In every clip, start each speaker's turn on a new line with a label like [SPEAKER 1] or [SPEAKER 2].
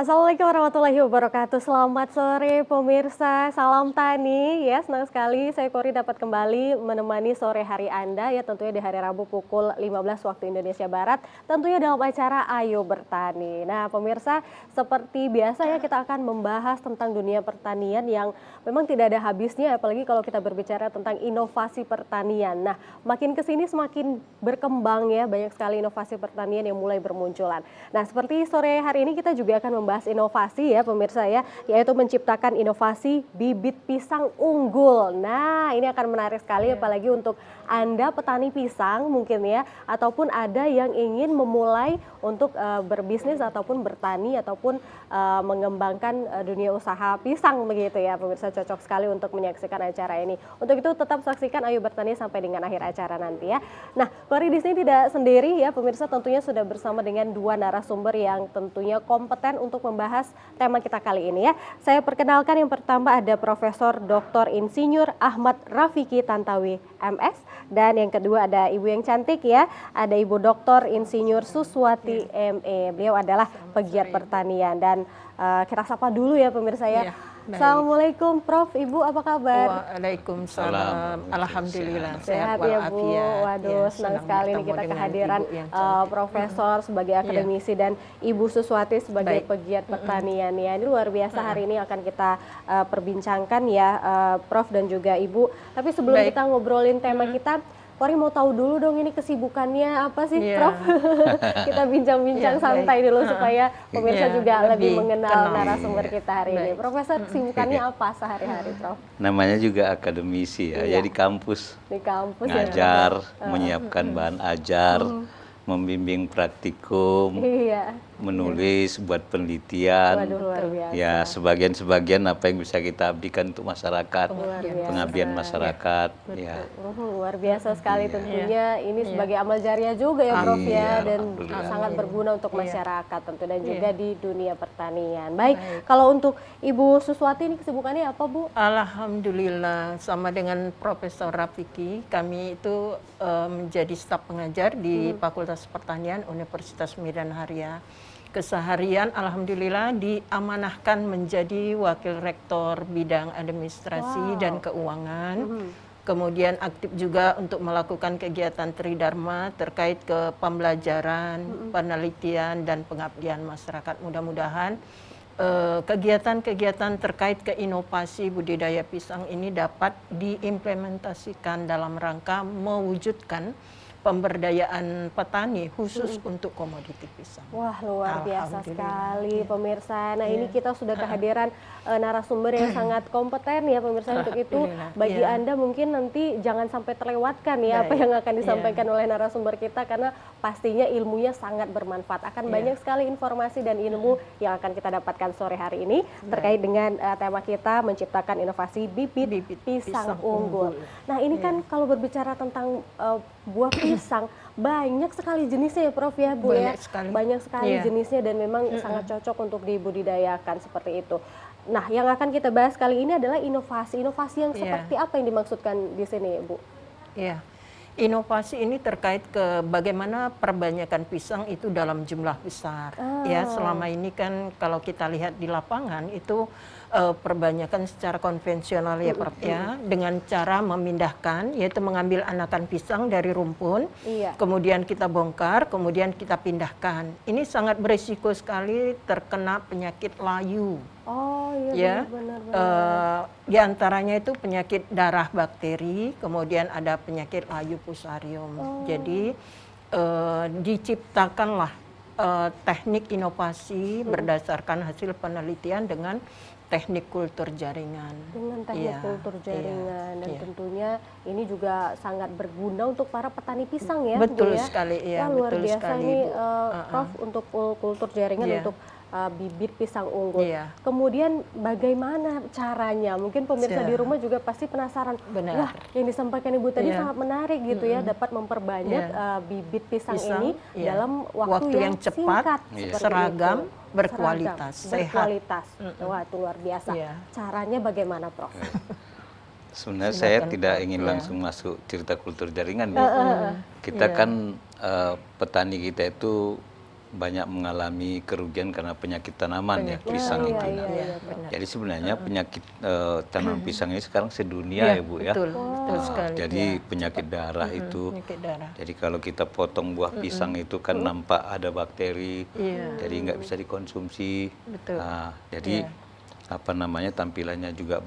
[SPEAKER 1] Assalamualaikum warahmatullahi wabarakatuh. Selamat sore pemirsa, salam tani ya. Senang sekali saya Kori dapat kembali menemani sore hari Anda ya, tentunya di hari Rabu pukul 15 waktu Indonesia Barat, tentunya dalam acara Ayo Bertani. Nah pemirsa, seperti biasa ya kita akan membahas tentang dunia pertanian yang memang tidak ada habisnya, apalagi kalau kita berbicara tentang inovasi pertanian. Nah makin kesini semakin berkembang ya, banyak sekali inovasi pertanian yang mulai bermunculan. Nah seperti sore hari ini kita juga akan membahas inovasi ya pemirsa ya, yaitu menciptakan inovasi bibit pisang unggul. Nah ini akan menarik sekali apalagi untuk Anda petani pisang mungkin ya, ataupun ada yang ingin memulai untuk berbisnis ataupun bertani ataupun mengembangkan dunia usaha pisang begitu ya pemirsa, cocok sekali untuk menyaksikan acara ini. Untuk itu tetap saksikan Ayo Bertani sampai dengan akhir acara nanti ya. Nah Kori di sini tidak sendiri ya pemirsa, tentunya sudah bersama dengan dua narasumber yang tentunya kompeten untuk membahas tema kita kali ini ya. Saya perkenalkan yang pertama ada Profesor Dr. Insinyur Ahmad Rafiki Tantawi MS, dan yang kedua ada ibu yang cantik ya, ada Ibu Dr. Insinyur Suswati ME. Beliau adalah pegiat pertanian dan kita sapa dulu ya pemirsa ya. Assalamualaikum Prof, Ibu apa kabar?
[SPEAKER 2] Waalaikumsalam. Alhamdulillah
[SPEAKER 1] sehat ya Bu. Waduh, senang sekali nih kita kehadiran Profesor sebagai akademisi dan Ibu Suswati sebagai pegiat pertanian ya. Ini luar biasa hari ini akan kita perbincangkan ya Prof dan juga Ibu. Tapi sebelum kita ngobrolin tema kita, Kori mau tahu dulu dong ini kesibukannya apa sih Prof? Kita bincang-bincang santai dulu supaya pemirsa juga lebih mengenal narasumber kita hari ini. Profesor, kesibukannya apa sehari-hari Prof?
[SPEAKER 2] Namanya juga akademisi ya, jadi kampus.
[SPEAKER 1] Di kampus
[SPEAKER 2] ngajar, menyiapkan bahan ajar, membimbing praktikum, menulis, buat penelitian.
[SPEAKER 1] Waduh, luar biasa.
[SPEAKER 2] Ya sebagian-sebagian apa yang bisa kita abdikan untuk masyarakat, pengabdian masyarakat. Ya.
[SPEAKER 1] Luar biasa sekali tentunya ini sebagai amal jariah juga ya Prof ya, dan sangat berguna untuk masyarakat tentu dan juga di dunia pertanian. Baik, kalau untuk Ibu Suswati ini kesibukannya apa Bu?
[SPEAKER 3] Alhamdulillah sama dengan Profesor Rafiki, kami itu menjadi staf pengajar di Fakultas Pertanian Universitas Medan Harya. Keseharian alhamdulillah diamanahkan menjadi wakil rektor bidang administrasi dan keuangan. Kemudian aktif juga untuk melakukan kegiatan Tridharma terkait ke pembelajaran, penelitian dan pengabdian masyarakat. Mudah-mudahan kegiatan-kegiatan terkait ke inovasi budidaya pisang ini dapat diimplementasikan dalam rangka mewujudkan pemberdayaan petani khusus untuk komoditi pisang.
[SPEAKER 1] Wah luar biasa sekali pemirsa. Nah ini kita sudah kehadiran narasumber yang sangat kompeten ya pemirsa. Untuk itu bagi Anda mungkin nanti jangan sampai terlewatkan ya apa yang akan disampaikan oleh narasumber kita, karena pastinya ilmunya sangat bermanfaat. Akan banyak sekali informasi dan ilmu yang akan kita dapatkan sore hari ini terkait dengan tema kita menciptakan inovasi bibit pisang unggul. Nah ini kan kalau berbicara tentang buah pisang banyak sekali jenisnya ya Prof ya Bu ya. Banyak sekali jenisnya dan memang sangat cocok untuk dibudidayakan seperti itu. Nah yang akan kita bahas kali ini adalah inovasi yang seperti apa yang dimaksudkan di sini Bu?
[SPEAKER 3] Iya. Inovasi ini terkait ke bagaimana perbanyakan pisang itu dalam jumlah besar. Ya, selama ini kan kalau kita lihat di lapangan itu perbanyakan secara konvensional ya Prof ya, dengan cara memindahkan, yaitu mengambil anakan pisang dari rumpun, kemudian kita bongkar, kemudian kita pindahkan. Ini sangat berisiko sekali terkena penyakit layu.
[SPEAKER 1] Oh iya, benar.
[SPEAKER 3] Di antaranya itu penyakit darah bakteri, kemudian ada penyakit layu fusarium. Jadi diciptakanlah teknik inovasi berdasarkan hasil penelitian dengan teknik kultur jaringan.
[SPEAKER 1] Dengan teknik kultur jaringan dan tentunya ini juga sangat berguna untuk para petani pisang ya.
[SPEAKER 3] Betul sekali ya.
[SPEAKER 1] Luar
[SPEAKER 3] betul
[SPEAKER 1] biasa
[SPEAKER 3] sekali,
[SPEAKER 1] ini
[SPEAKER 3] Bu.
[SPEAKER 1] Prof untuk kultur jaringan untuk bibit pisang unggul. Kemudian bagaimana caranya? Mungkin pemirsa di rumah juga pasti penasaran. Wah, yang disampaikan Ibu tadi sangat menarik gitu ya, dapat memperbanyak bibit pisang ini dalam waktu yang cepat,
[SPEAKER 3] seragam, berkualitas, sehat.
[SPEAKER 1] Wah, itu luar biasa. Caranya bagaimana, Prof?
[SPEAKER 2] Sebenarnya saya tidak ingin langsung masuk cerita kultur jaringan. Kita kan petani kita itu banyak mengalami kerugian karena penyakit tanaman ya, pisang itu. Nah,
[SPEAKER 3] benar.
[SPEAKER 2] jadi sebenarnya penyakit tanaman pisang ini sekarang sedunia ya Bu ya.
[SPEAKER 3] Betul, betul sekali.
[SPEAKER 2] Jadi penyakit darah itu.
[SPEAKER 3] Penyakit darah.
[SPEAKER 2] Jadi kalau kita potong buah pisang itu kan nampak ada bakteri, jadi nggak bisa dikonsumsi.
[SPEAKER 3] Betul.
[SPEAKER 2] Nah, jadi apa namanya tampilannya juga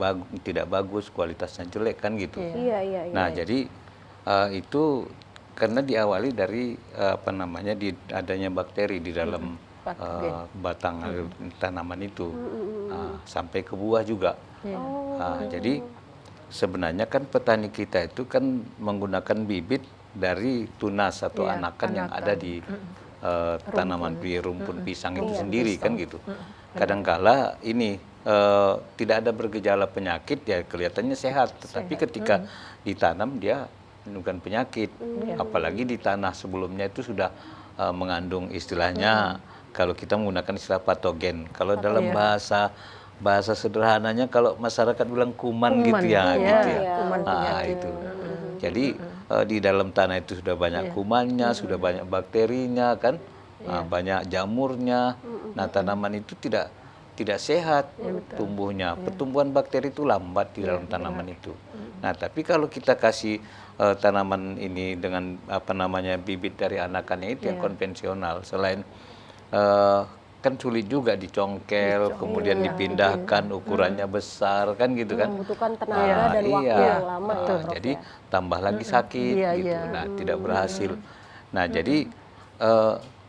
[SPEAKER 2] tidak bagus, kualitasnya jelek kan gitu.
[SPEAKER 1] Iya, iya, iya.
[SPEAKER 2] Nah, jadi itu karena diawali dari apa namanya adanya bakteri di dalam batang tanaman itu sampai ke buah juga. Jadi sebenarnya kan petani kita itu kan menggunakan bibit dari tunas atau anakan yang ada di tanaman rumput pisang itu sendiri kan gitu. Kadangkala ini tidak ada bergejala penyakit ya kelihatannya sehat, tetapi ketika ditanam dia menimbulkan penyakit, apalagi di tanah sebelumnya itu sudah mengandung istilahnya kalau kita menggunakan istilah patogen. Kalau dalam bahasa sederhananya kalau masyarakat bilang kuman gitu ya, gitu ya.
[SPEAKER 3] Kuman
[SPEAKER 2] Itu. Jadi di dalam tanah itu sudah banyak kumannya, sudah banyak bakterinya kan, banyak jamurnya. Nah tanaman itu tidak sehat tumbuhnya. Pertumbuhan bakteri itu lambat di dalam tanaman itu. Nah, tapi kalau kita kasih tanaman ini dengan apa namanya bibit dari anakannya itu yang konvensional, selain kan sulit juga dicongkel, kemudian dipindahkan, ukurannya besar kan gitu kan.
[SPEAKER 1] Membutuhkan tenaga dan waktu yang lama ya, Prof,
[SPEAKER 2] jadi
[SPEAKER 1] ya.
[SPEAKER 2] tambah lagi sakit gitu. Nah, tidak berhasil. Nah, jadi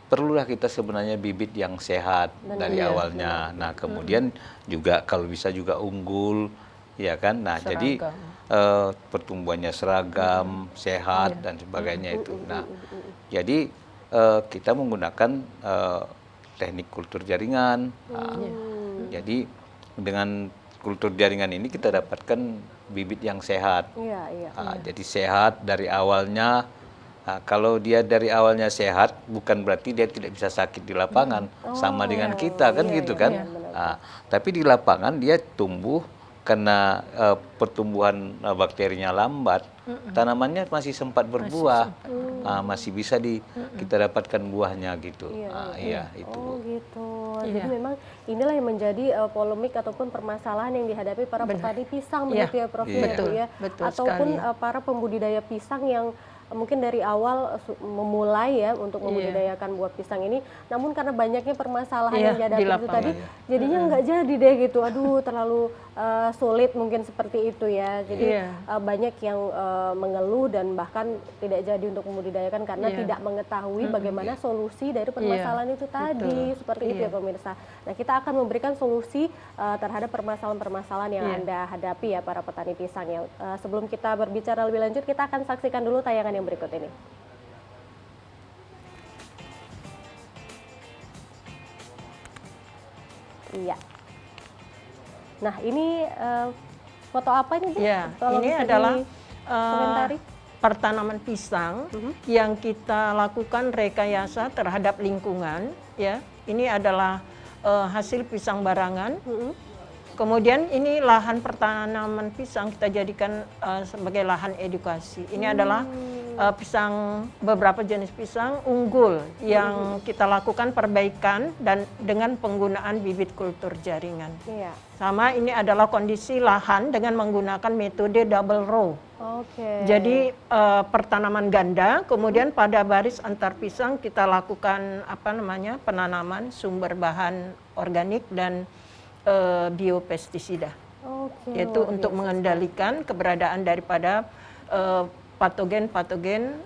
[SPEAKER 2] perlulah kita sebenarnya bibit yang sehat dari awalnya. Nah, kemudian juga kalau bisa juga unggul, ya kan. Nah, jadi pertumbuhannya seragam, sehat dan sebagainya itu. Nah, jadi kita menggunakan teknik kultur jaringan. Jadi dengan kultur jaringan ini kita dapatkan bibit yang sehat. Jadi sehat dari awalnya. Nah, kalau dia dari awalnya sehat, bukan berarti dia tidak bisa sakit di lapangan, sama dengan kita kan gitu kan. Tapi di lapangan dia tumbuh karena pertumbuhan bakterinya lambat, tanamannya masih sempat berbuah, masih bisa kita dapatkan buahnya gitu. Itu.
[SPEAKER 1] Oh gitu. Jadi memang inilah yang menjadi polemik ataupun permasalahan yang dihadapi para petani pisang begitu ya Prof. Ya. Ataupun para pembudidaya pisang yang mungkin dari awal memulai ya untuk membudidayakan buah pisang ini, namun karena banyaknya permasalahan yang dihadapi itu tadi, jadinya nggak jadi deh gitu. Aduh, terlalu sulit mungkin seperti itu ya. Jadi banyak yang mengeluh dan bahkan tidak jadi untuk membudidayakan karena tidak mengetahui bagaimana solusi dari permasalahan itu tadi. Seperti itu ya pemirsa. Nah, kita akan memberikan solusi terhadap permasalahan-permasalahan yang Anda hadapi ya para petani pisang ya. Sebelum kita berbicara lebih lanjut, kita akan saksikan dulu tayangan yang berikut ini. Iya. Nah, ini foto apa ini, Bu?
[SPEAKER 3] Ini adalah pertanaman pisang yang kita lakukan rekayasa terhadap lingkungan. Ya, ini adalah hasil pisang barangan. Kemudian ini lahan pertanaman pisang kita jadikan sebagai lahan edukasi. Ini adalah pisang, beberapa jenis pisang unggul yang kita lakukan perbaikan dan dengan penggunaan bibit kultur jaringan. Sama ini adalah kondisi lahan dengan menggunakan metode double row. Jadi pertanaman ganda, kemudian pada baris antar pisang kita lakukan penanaman sumber bahan organik dan biopestisida, yaitu untuk mengendalikan keberadaan daripada patogen-patogen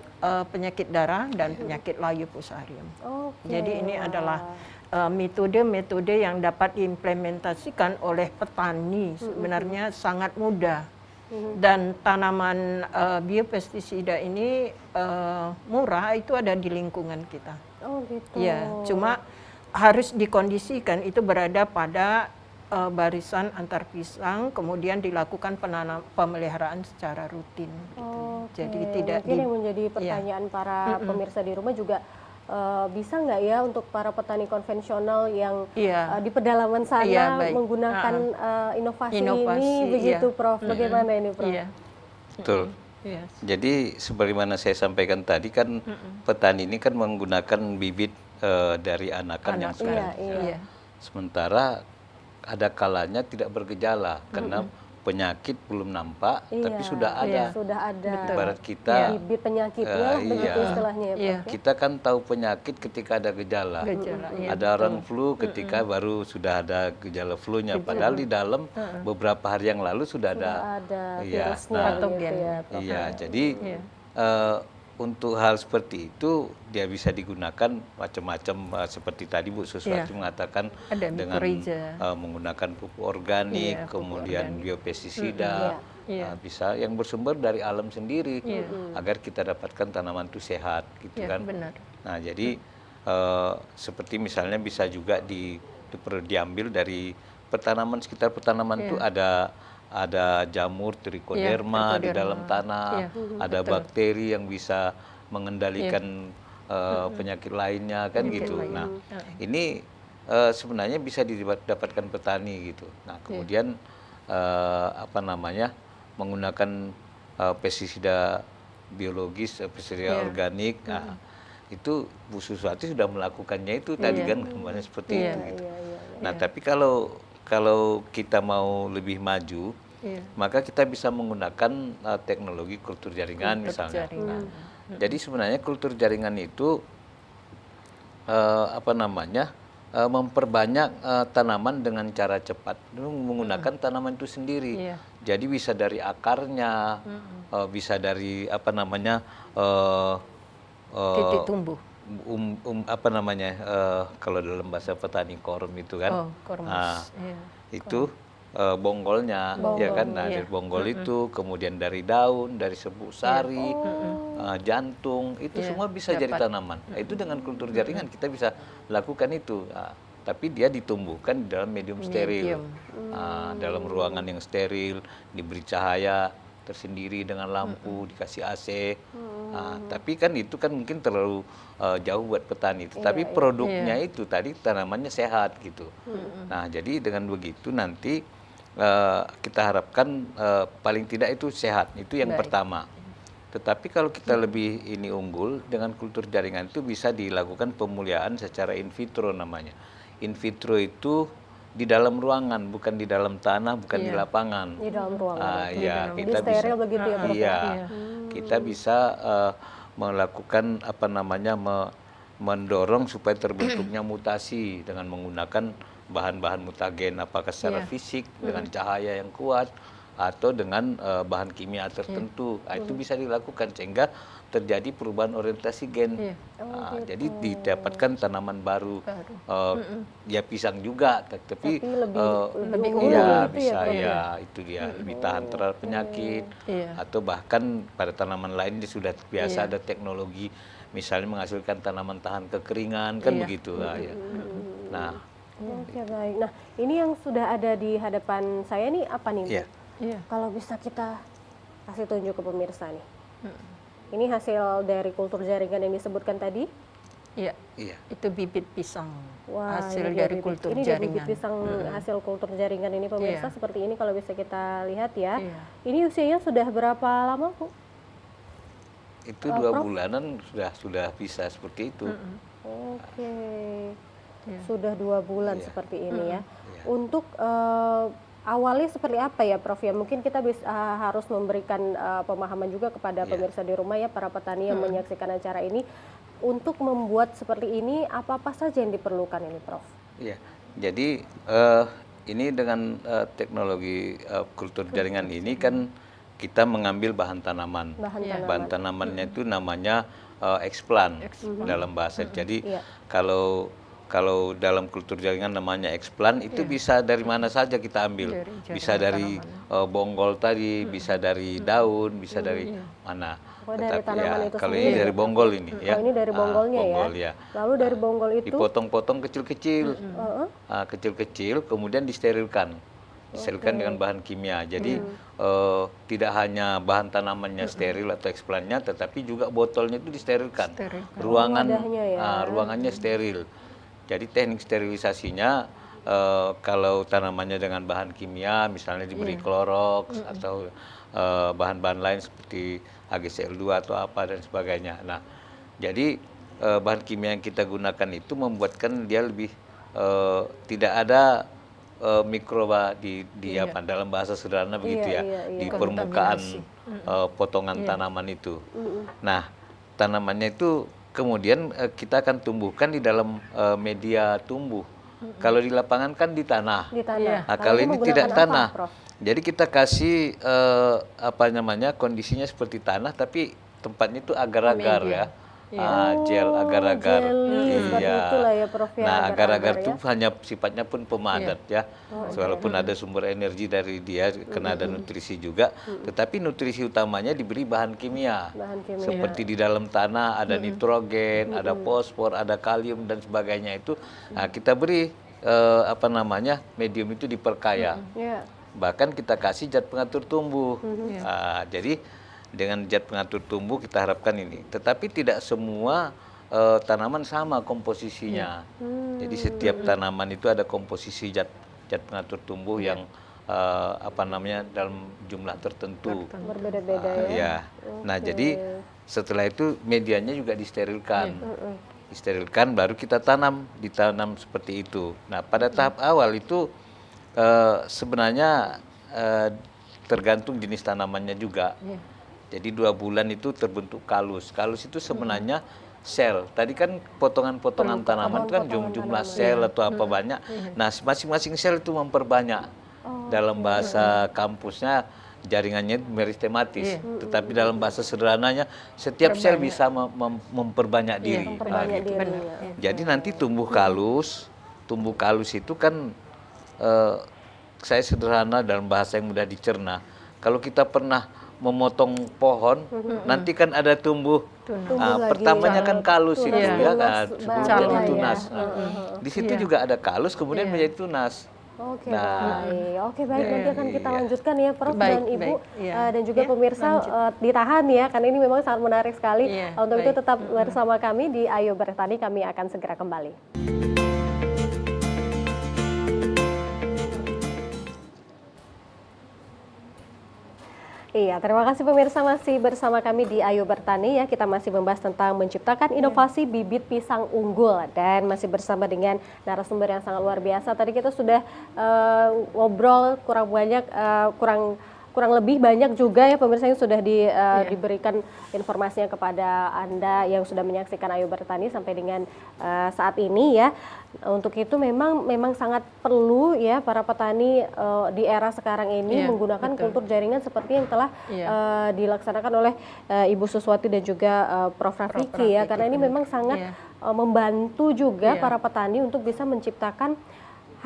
[SPEAKER 3] penyakit darah dan penyakit layu fusarium. Jadi ini adalah metode-metode yang dapat diimplementasikan oleh petani, sebenarnya sangat mudah. Dan tanaman biopestisida ini murah, itu ada di lingkungan kita. Ya, cuma harus dikondisikan itu berada pada barisan antar pisang, kemudian dilakukan pemeliharaan secara rutin. Jadi tidak
[SPEAKER 1] mungkin yang menjadi pertanyaan para pemirsa di rumah juga, bisa nggak ya untuk para petani konvensional yang di pedalaman sana menggunakan inovasi ini begitu, Prof? Bagaimana ini, Prof?
[SPEAKER 2] Betul. Jadi sebagaimana saya sampaikan tadi kan petani ini kan menggunakan bibit dari anakan yang sudah.
[SPEAKER 3] Iya.
[SPEAKER 2] Sementara ada kalanya tidak bergejala karena penyakit belum nampak, tapi sudah ada.
[SPEAKER 1] Sudah ada.
[SPEAKER 2] Ibarat kita,
[SPEAKER 1] bibit penyakitnya lah, begitu istilahnya ya, Prof.
[SPEAKER 2] kita kan tahu penyakit ketika ada gejala. Ada orang flu ketika baru sudah ada gejala flu-nya. Padahal di dalam beberapa hari yang lalu sudah ada.
[SPEAKER 1] Virusnya gitu ya, Prof.
[SPEAKER 2] Iya, jadi untuk hal seperti itu dia bisa digunakan macam-macam seperti tadi Bu Suswati mengatakan
[SPEAKER 3] Ada
[SPEAKER 2] dengan
[SPEAKER 3] mycorrhiza.
[SPEAKER 2] menggunakan pupuk organik, kemudian biopestisida, bisa yang bersumber dari alam sendiri agar kita dapatkan tanaman itu sehat, gitu kan?
[SPEAKER 3] Benar.
[SPEAKER 2] Nah, jadi seperti misalnya bisa juga diambil dari pertanaman sekitar pertanaman itu ada jamur trichoderma di dalam tanah, ada bakteri yang bisa mengendalikan penyakit lainnya kan gitu. Nah, ini sebenarnya bisa didapatkan petani gitu. Nah, kemudian menggunakan pestisida biologis, pestisida organik. Nah, itu Bu Suswati sudah melakukannya itu tadi kan gambarnya seperti itu gitu. Nah, tapi kalau kita mau lebih maju, maka kita bisa menggunakan teknologi kultur jaringan misalnya. Nah, jadi sebenarnya kultur jaringan itu memperbanyak tanaman dengan cara cepat, menggunakan tanaman itu sendiri. Jadi bisa dari akarnya, bisa dari
[SPEAKER 3] titik tumbuh.
[SPEAKER 2] Kalau dalam bahasa petani korum itu kan, itu bonggolnya, ya kan? Nah, dari bonggol itu, kemudian dari daun, dari serbuk sari, jantung, itu semua bisa jadi tanaman. Nah, itu dengan kultur jaringan kita bisa lakukan itu. Nah, tapi dia ditumbuhkan di dalam medium steril, dalam ruangan yang steril, diberi cahaya tersendiri dengan lampu, dikasih AC. Nah, tapi kan itu kan mungkin terlalu jauh buat petani. Tetapi produknya itu tadi tanamannya sehat gitu. Nah, jadi dengan begitu nanti kita harapkan paling tidak itu sehat. Itu yang pertama. Tetapi kalau kita lebih unggul dengan kultur jaringan itu bisa dilakukan pemuliaan secara in vitro namanya. In vitro itu di dalam ruangan, bukan di dalam tanah, bukan di lapangan.
[SPEAKER 1] Di dalam ruangan.
[SPEAKER 2] Kita
[SPEAKER 1] steril
[SPEAKER 2] bisa,
[SPEAKER 1] begitu ya, Prof.
[SPEAKER 2] Kita bisa melakukan mendorong supaya terbentuknya mutasi dengan menggunakan bahan-bahan mutagen, apakah secara fisik dengan cahaya yang kuat atau dengan bahan kimia tertentu. Nah, itu bisa dilakukan sehingga terjadi perubahan orientasi gen. Jadi didapatkan tanaman baru. Ya pisang juga, tapi
[SPEAKER 1] lebih
[SPEAKER 2] bisa itu dia lebih tahan terhadap penyakit. Atau bahkan pada tanaman lain dia sudah biasa ada teknologi, misalnya menghasilkan tanaman tahan kekeringan kan begitu. Nah,
[SPEAKER 1] oke, baik. Nah, ini yang sudah ada di hadapan saya nih apa nih, Bu? Kalau bisa kita kasih tunjuk ke pemirsa nih. Ini hasil dari kultur jaringan yang disebutkan tadi?
[SPEAKER 3] Iya. Itu bibit pisang.
[SPEAKER 1] Wah,
[SPEAKER 3] hasil dari kultur
[SPEAKER 1] ini
[SPEAKER 3] jaringan.
[SPEAKER 1] Bibit pisang hasil kultur jaringan ini pemirsa seperti ini kalau bisa kita lihat ya. Ini usianya sudah berapa lama, Bu?
[SPEAKER 2] Itu 2 bulanan sudah bisa seperti itu.
[SPEAKER 1] Oke. Sudah 2 bulan seperti ini ya. Untuk awalnya seperti apa ya, Prof? Ya mungkin kita bisa harus memberikan pemahaman juga kepada pemirsa di rumah ya, para petani yang menyaksikan acara ini, untuk membuat seperti ini apa saja yang diperlukan ini, Prof? Iya.
[SPEAKER 2] Jadi ini dengan teknologi kultur jaringan ini kan kita mengambil bahan tanaman. Bahan tanamannya itu namanya eksplan dalam bahasa. Jadi kalau dalam kultur jaringan namanya eksplan, itu bisa dari mana saja kita ambil. Bisa dari bonggol tadi, bisa dari daun, bisa dari mana. Tetapi kalau ini dari bonggol ini ya.
[SPEAKER 1] Ini dari bonggolnya ya. Lalu dari bonggol itu
[SPEAKER 2] dipotong-potong kecil-kecil. Kecil-kecil kemudian disterilkan. Disterilkan dengan bahan kimia. Jadi tidak hanya bahan tanamannya steril atau eksplannya, tetapi juga botolnya itu disterilkan. Ruangannya steril. Jadi teknik sterilisasinya kalau tanamannya dengan bahan kimia, misalnya diberi Clorox atau bahan-bahan lain seperti HGCl2 atau apa dan sebagainya. Nah, jadi bahan kimia yang kita gunakan itu membuatkan dia lebih tidak ada mikroba di apa dalam bahasa sederhana begitu ya, di permukaan potongan tanaman itu. Nah, tanamannya itu kemudian kita akan tumbuhkan di dalam media tumbuh. Kalau di lapangan kan di tanah.
[SPEAKER 1] Di tanah.
[SPEAKER 2] Nah, kalau ini tidak
[SPEAKER 1] menggunakan
[SPEAKER 2] tanah.
[SPEAKER 1] apa, Prof?
[SPEAKER 2] Jadi kita kasih apa namanya kondisinya seperti tanah, tapi tempatnya itu agar-agar ya. Gel agar-agar.
[SPEAKER 1] Seperti itulah ya, Prof, ya,
[SPEAKER 2] Nah, agar-agar
[SPEAKER 1] ya.
[SPEAKER 2] itu hanya sifatnya pun pemadat ya. Walaupun ada sumber energi dari dia, karena ada nutrisi juga, tetapi nutrisi utamanya diberi bahan kimia. Seperti di dalam tanah ada nitrogen, ada fosfor, ada kalium dan sebagainya itu. Nah, kita beri apa namanya? Medium itu diperkaya. Bahkan kita kasih zat pengatur tumbuh. Jadi dengan zat pengatur tumbuh kita harapkan ini. Tetapi tidak semua tanaman sama komposisinya. Jadi setiap tanaman itu ada komposisi zat pengatur tumbuh yang apa namanya dalam jumlah tertentu.
[SPEAKER 1] Berbeda-beda
[SPEAKER 2] ya. Nah, jadi setelah itu medianya juga disterilkan. Disterilkan baru kita ditanam seperti itu. Nah, pada tahap awal itu sebenarnya tergantung jenis tanamannya juga. Jadi 2 bulan itu terbentuk kalus. Kalus itu sebenarnya sel. Tadi kan potongan-potongan tanaman itu kan jumlah sel atau apa banyak. Nah, masing-masing sel itu memperbanyak. Dalam bahasa kampusnya jaringannya meristematis. Tetapi dalam bahasa sederhananya setiap sel bisa memperbanyak diri. Jadi nanti tumbuh kalus. Tumbuh kalus itu kan saya sederhana dalam bahasa yang mudah dicerna. Kalau kita pernah memotong pohon, nanti kan ada tumbuh pertamanya kan kalus itu ya kan, sebelum jadi tunas. Di situ juga ada kalus, kemudian menjadi tunas.
[SPEAKER 1] Oke, baik. Nanti akan kita lanjutkan ya, Prof dan Ibu dan juga pemirsa ditahan ya, karena ini memang sangat menarik sekali. Untuk itu tetap bersama kami di Ayo Bertani, kami akan segera kembali. Iya, terima kasih pemirsa masih bersama kami di Ayo Bertani ya. Kita masih membahas tentang menciptakan inovasi bibit pisang unggul dan masih bersama dengan narasumber yang sangat luar biasa. Tadi kita sudah ngobrol kurang lebih banyak juga ya pemirsa yang sudah diberikan informasinya kepada Anda yang sudah menyaksikan Ayo Bertani sampai dengan saat ini ya. Untuk itu memang sangat perlu ya para petani di era sekarang ini menggunakan kultur jaringan seperti yang telah dilaksanakan oleh Ibu Suswati dan juga Prof Rafiki ya, karena ini memang sangat membantu juga para petani untuk bisa menciptakan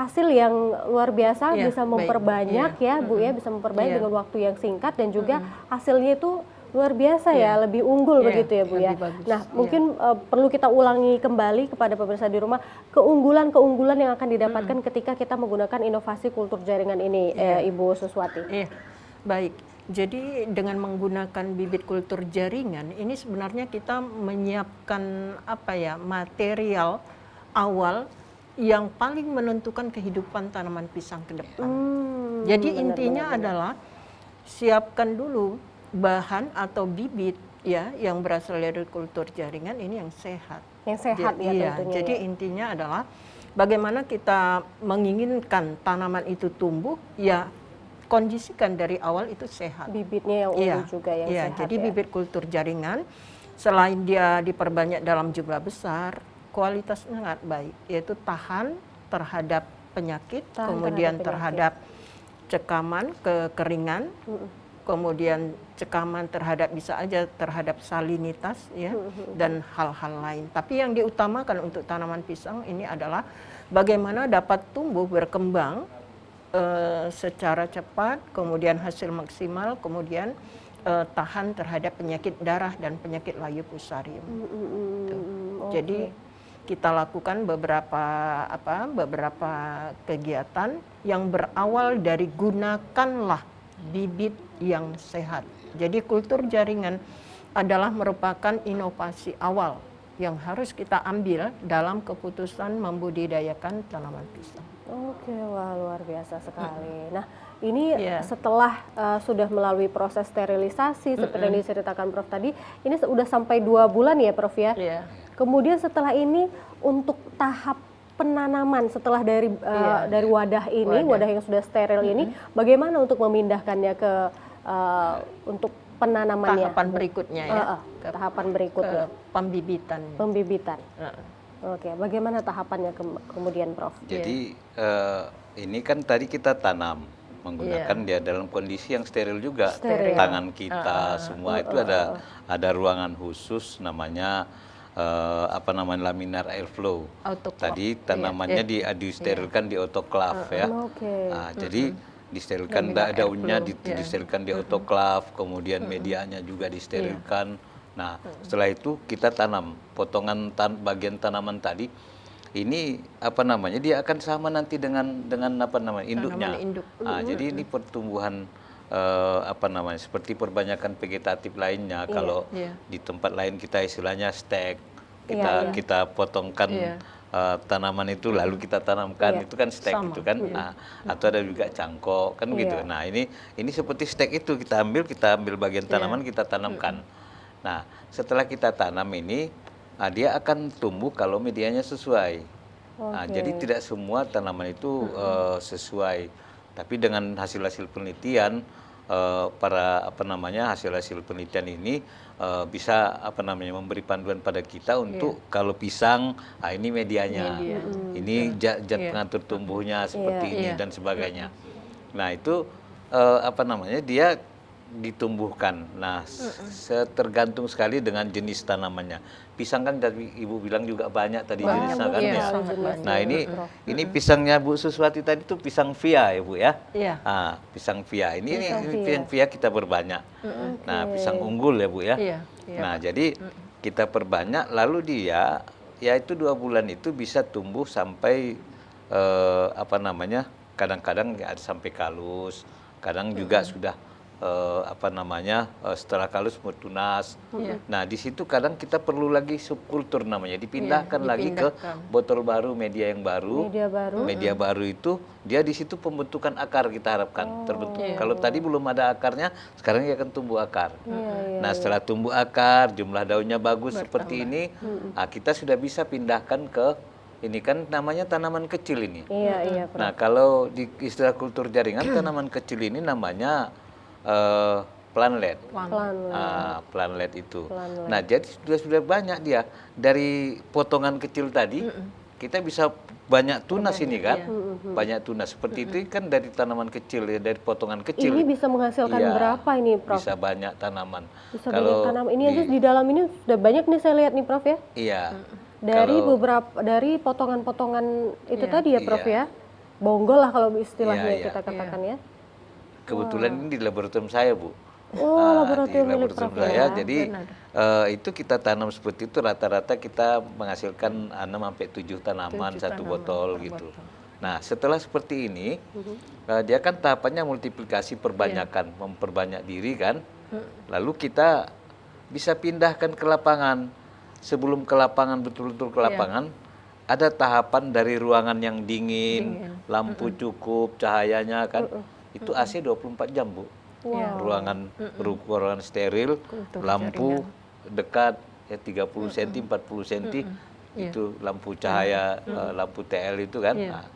[SPEAKER 1] hasil yang luar biasa, bisa memperbanyak ya Bu ya, bisa memperbanyak dengan waktu yang singkat dan juga hasilnya itu luar biasa ya, lebih unggul begitu ya Bu ya. Nah, mungkin perlu kita ulangi kembali kepada pemirsa di rumah keunggulan-keunggulan yang akan didapatkan ketika kita menggunakan inovasi kultur jaringan ini, Ibu Suswati.
[SPEAKER 3] Baik. Jadi dengan menggunakan bibit kultur jaringan ini sebenarnya kita menyiapkan material awal yang paling menentukan kehidupan tanaman pisang ke depan. Jadi intinya adalah siapkan dulu bahan atau bibit ya yang berasal dari kultur jaringan ini yang sehat.
[SPEAKER 1] Yang sehat ya tentunya.
[SPEAKER 3] Jadi intinya adalah bagaimana kita menginginkan tanaman itu tumbuh ya kondisikan dari awal itu sehat.
[SPEAKER 1] Bibitnya yang unggul juga yang sehat.
[SPEAKER 3] Jadi bibit kultur jaringan selain dia diperbanyak dalam jumlah besar, kualitasnya sangat baik, yaitu tahan terhadap penyakit, kemudian terhadap cekaman, kekeringan, kemudian cekaman terhadap salinitas ya dan hal-hal lain. Tapi yang diutamakan untuk tanaman pisang ini adalah bagaimana dapat tumbuh berkembang secara cepat, kemudian hasil maksimal, kemudian tahan terhadap penyakit darah dan penyakit layu fusarium. Jadi kita lakukan beberapa kegiatan yang berawal dari gunakanlah bibit yang sehat. Jadi kultur jaringan adalah merupakan inovasi awal yang harus kita ambil dalam keputusan membudidayakan tanaman pisang.
[SPEAKER 1] Oke, wah luar biasa sekali. Nah, ini setelah sudah melalui proses sterilisasi seperti yang diceritakan Prof tadi, ini sudah sampai 2 bulan ya Prof ya? Kemudian setelah ini untuk tahap penanaman setelah dari wadah ini, wadah yang sudah steril ini, bagaimana untuk memindahkannya ke untuk penanamannya?
[SPEAKER 3] Tahapan berikutnya ya.
[SPEAKER 1] Tahapan berikutnya.
[SPEAKER 3] Pembibitan.
[SPEAKER 1] Pembibitan. Oke, bagaimana tahapannya kemudian, Prof?
[SPEAKER 2] Jadi ini kan tadi kita tanam menggunakan dia dalam kondisi yang steril juga. Tangan kita semua itu ada ruangan khusus namanya laminar airflow. Tadi tanamannya disterilkan di autoclave ya. Nah, jadi disterilkan daunnya disterilkan di autoclave, kemudian medianya juga disterilkan. Nah, setelah itu kita tanam potongan bagian tanaman tadi. Ini dia akan sama nanti dengan induknya. Nah, jadi ini pertumbuhan seperti perbanyakan vegetatif lainnya. Kalau di tempat lain kita istilahnya stek, kita potongkan tanaman itu lalu kita tanamkan, itu kan stek itu kan. Nah, atau ada juga cangkok kan gitu. Nah, ini seperti stek itu kita ambil bagian tanaman kita tanamkan. Nah, setelah kita tanam ini, dia akan tumbuh kalau medianya sesuai. Nah, jadi tidak semua tanaman itu sesuai. Tapi dengan hasil-hasil penelitian, hasil-hasil penelitian ini bisa memberi panduan pada kita untuk kalau pisang, ini medianya, ini zat pengatur tumbuhnya seperti ini dan sebagainya. Nah, itu dia ditumbuhkan. Nah, tergantung sekali dengan jenis tanamannya. Pisang kan tadi Ibu bilang juga banyak tadi jenisnya kan ya. Nah, ini pisangnya Bu Suswati tadi itu pisang via ya Bu ya. Ah, pisang via. Ini pisang via kita perbanyak. Nah, pisang unggul ya Bu ya. Nah, jadi kita perbanyak lalu dia itu 2 bulan itu bisa tumbuh sampai kadang-kadang ada sampai kalus, kadang juga sudah setelah kalus tunas. Nah, di situ kadang kita perlu lagi subkultur namanya, dipindahkan lagi ke botol baru, media yang baru. Media baru itu dia di situ pembentukan akar kita harapkan terbentuk. Kalau tadi belum ada akarnya, sekarang dia akan tumbuh akar. Nah, setelah tumbuh akar, jumlah daunnya bagus seperti ini, kita sudah bisa pindahkan ke ini kan namanya tanaman kecil ini. Nah, kalau di istilah kultur jaringan tanaman kecil ini namanya planlet. Planlet itu. Nah, jadi sudah banyak dia dari potongan kecil tadi kita bisa banyak tunas ini kan, banyak tunas seperti itu kan dari tanaman kecil ya, dari potongan kecil.
[SPEAKER 1] Ini bisa menghasilkan berapa ini, Prof?
[SPEAKER 2] Bisa banyak tanaman.
[SPEAKER 1] Bisa banyak tanaman. Ini aja di dalam ini sudah banyak nih saya lihat nih, Prof ya.
[SPEAKER 2] Iya.
[SPEAKER 1] Dari potongan-potongan itu tadi ya, Prof ya. Bonggol lah kalau istilahnya kita katakan ya.
[SPEAKER 2] Kebetulan ini di laboratorium saya, Bu.
[SPEAKER 1] Laboratorium milik Prof
[SPEAKER 2] ya. Jadi itu kita tanam seperti itu rata-rata kita menghasilkan 6-7 tanaman 1 botol gitu. Nah, setelah seperti ini dia kan tahapannya multiplikasi perbanyakan, memperbanyak diri kan. Lalu kita bisa pindahkan ke lapangan. Sebelum ke lapangan betul-betul ke lapangan ada tahapan dari ruangan yang dingin, lampu cukup, cahayanya kan. Itu AC 24 jam, Bu. Ruangan steril, lampu dekat ya 30 cm, 40 cm. Itu lampu cahaya, lampu TL itu kan. Nah,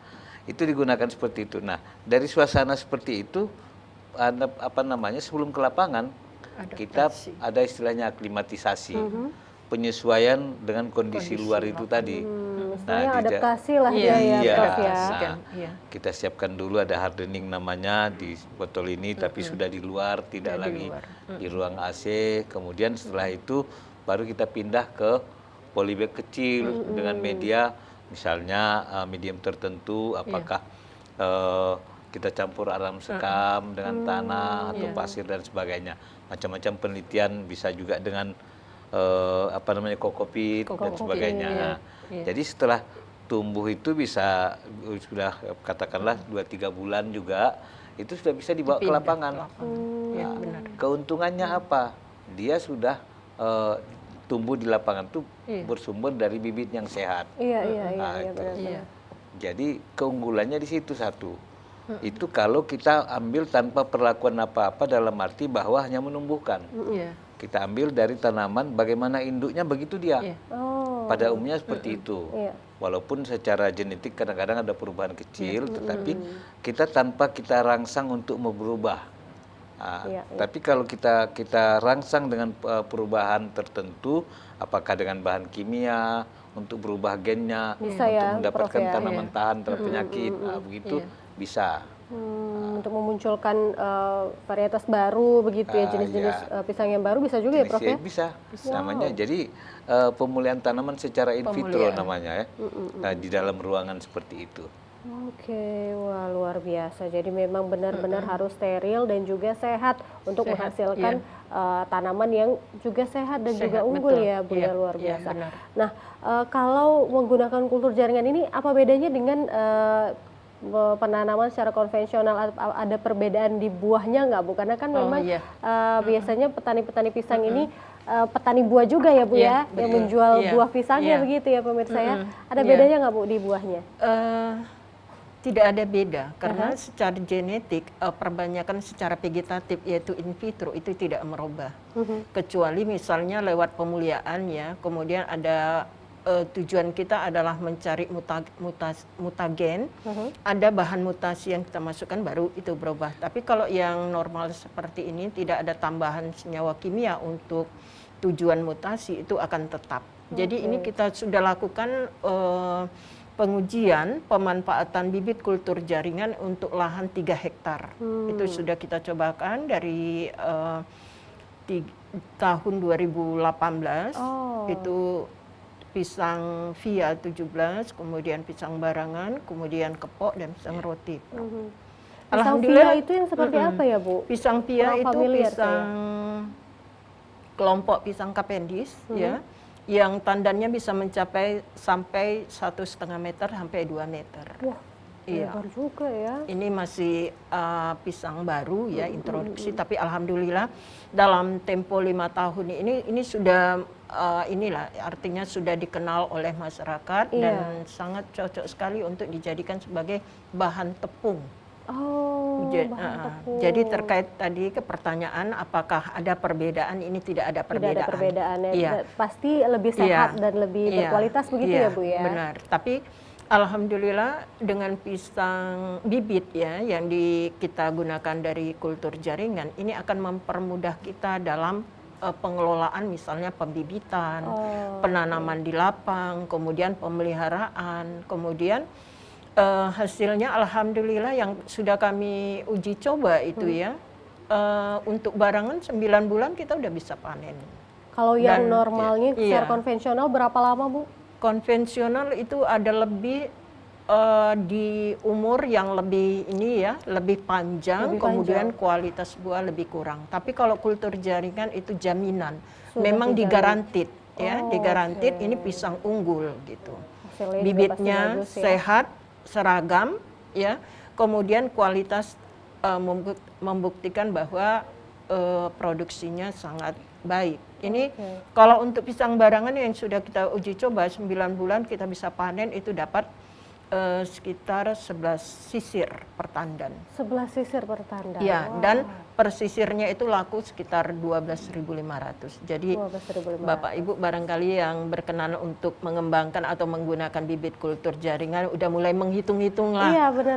[SPEAKER 2] itu digunakan seperti itu. Nah, dari suasana seperti itu ada sebelum ke lapangan kita ada istilahnya aklimatisasi. Penyesuaian dengan kondisi luar itu tadi.
[SPEAKER 1] Nah, adaptasi lah Prof ya.
[SPEAKER 2] Kita siapkan dulu ada hardening namanya di botol ini, tapi sudah di luar, tidak lagi di ruang AC. Kemudian setelah itu baru kita pindah ke polybag kecil dengan media, misalnya medium tertentu, apakah kita campur aram sekam dengan tanah atau pasir dan sebagainya. Macam-macam penelitian, bisa juga dengan kokopit dan sebagainya. Jadi setelah tumbuh itu bisa sudah katakanlah 2-3 bulan juga itu sudah bisa dibawa ke lapangan. Keuntungannya apa? Dia sudah tumbuh di lapangan itu bersumber dari bibit yang sehat.
[SPEAKER 1] Benar.
[SPEAKER 2] Jadi keunggulannya di situ satu. Itu kalau kita ambil tanpa perlakuan apa-apa dalam arti bahwa hanya menumbuhkan. Kita ambil dari tanaman, bagaimana induknya begitu dia. Pada umumnya seperti itu.
[SPEAKER 1] Iya.
[SPEAKER 2] Walaupun secara genetik kadang-kadang ada perubahan kecil, tetapi kita tanpa kita rangsang untuk berubah. Tapi kalau kita rangsang dengan perubahan tertentu, apakah dengan bahan kimia untuk berubah gennya,
[SPEAKER 1] Bisa
[SPEAKER 2] untuk
[SPEAKER 1] ya,
[SPEAKER 2] mendapatkan
[SPEAKER 1] Prof, ya.
[SPEAKER 2] tanaman tahan terhadap penyakit, begitu bisa.
[SPEAKER 1] Untuk memunculkan varietas baru begitu ya, jenis-jenis pisang yang baru bisa juga ya Prof ya?
[SPEAKER 2] Bisa. Namanya jadi pemulihan tanaman secara in vitro namanya ya. Nah, di dalam ruangan seperti itu.
[SPEAKER 1] Oke, wah luar biasa. Jadi memang benar-benar harus steril dan juga sehat untuk menghasilkan tanaman yang juga sehat dan juga unggul ya Bu, ya luar biasa. Nah, kalau menggunakan kultur jaringan ini apa bedanya dengan penanaman secara konvensional? Ada perbedaan di buahnya nggak Bu? Karena kan memang biasanya petani-petani pisang ini petani buah juga ya Bu ya, yang menjual buah pisangnya begitu ya pemirsa ya. Ada bedanya nggak Bu di buahnya?
[SPEAKER 3] Tidak ada beda, karena secara genetik perbanyakan secara vegetatif yaitu in vitro itu tidak merubah. Kecuali misalnya lewat pemuliaan ya, kemudian ada tujuan kita adalah mencari mutagen, ada bahan mutasi yang kita masukkan baru itu berubah. Tapi kalau yang normal seperti ini tidak ada tambahan senyawa kimia untuk tujuan mutasi, itu akan tetap. Jadi ini kita sudah lakukan pengujian pemanfaatan bibit kultur jaringan untuk lahan 3 hektar. Itu sudah kita cobakan dari tahun 2018. Itu pisang via 17, kemudian pisang barangan, kemudian kepok dan pisang roti.
[SPEAKER 1] Pisang via itu yang seperti apa ya Bu?
[SPEAKER 3] Pisang via itu pisang kelompok pisang Cavendish ya, yang tandannya bisa mencapai sampai 1,5 meter sampai 2 meter.
[SPEAKER 1] Wah, lebar juga ya.
[SPEAKER 3] Ini masih pisang baru ya, introduksi, tapi alhamdulillah dalam tempo 5 tahun ini sudah inilah artinya sudah dikenal oleh masyarakat dan sangat cocok sekali untuk dijadikan sebagai bahan tepung. Jadi terkait tadi ke pertanyaan apakah ada perbedaan, ini tidak ada perbedaan.
[SPEAKER 1] Tidak ada perbedaan ya. Pasti lebih sehat dan lebih berkualitas begitu ya Bu ya.
[SPEAKER 3] Benar. Tapi alhamdulillah dengan pisang bibit ya yang kita gunakan dari kultur jaringan ini akan mempermudah kita dalam pengelolaan misalnya pembibitan, penanaman di lapang, kemudian pemeliharaan, kemudian hasilnya alhamdulillah yang sudah kami uji coba itu ya, untuk barangan 9 bulan kita udah bisa panen.
[SPEAKER 1] Kalau yang normalnya secara konvensional berapa lama Bu?
[SPEAKER 3] Konvensional itu ada lebih di umur yang lebih ini ya, lebih panjang, kemudian kualitas buah lebih kurang. Tapi kalau kultur jaringan itu jaminan, memang digarantid ya, digarantid ini pisang unggul gitu. Bibitnya sehat, seragam ya, kemudian kualitas membuktikan bahwa produksinya sangat baik. Ini kalau untuk pisang barangan yang sudah kita uji coba 9 bulan kita bisa panen itu dapat sekitar 11 sisir per tandan.
[SPEAKER 1] 11 sisir per tandan.
[SPEAKER 3] Ya, dan per sisirnya itu laku sekitar 12.500. Jadi
[SPEAKER 1] 12.500.
[SPEAKER 3] Bapak Ibu barangkali yang berkenan untuk mengembangkan atau menggunakan bibit kultur jaringan udah mulai menghitung-hitung lah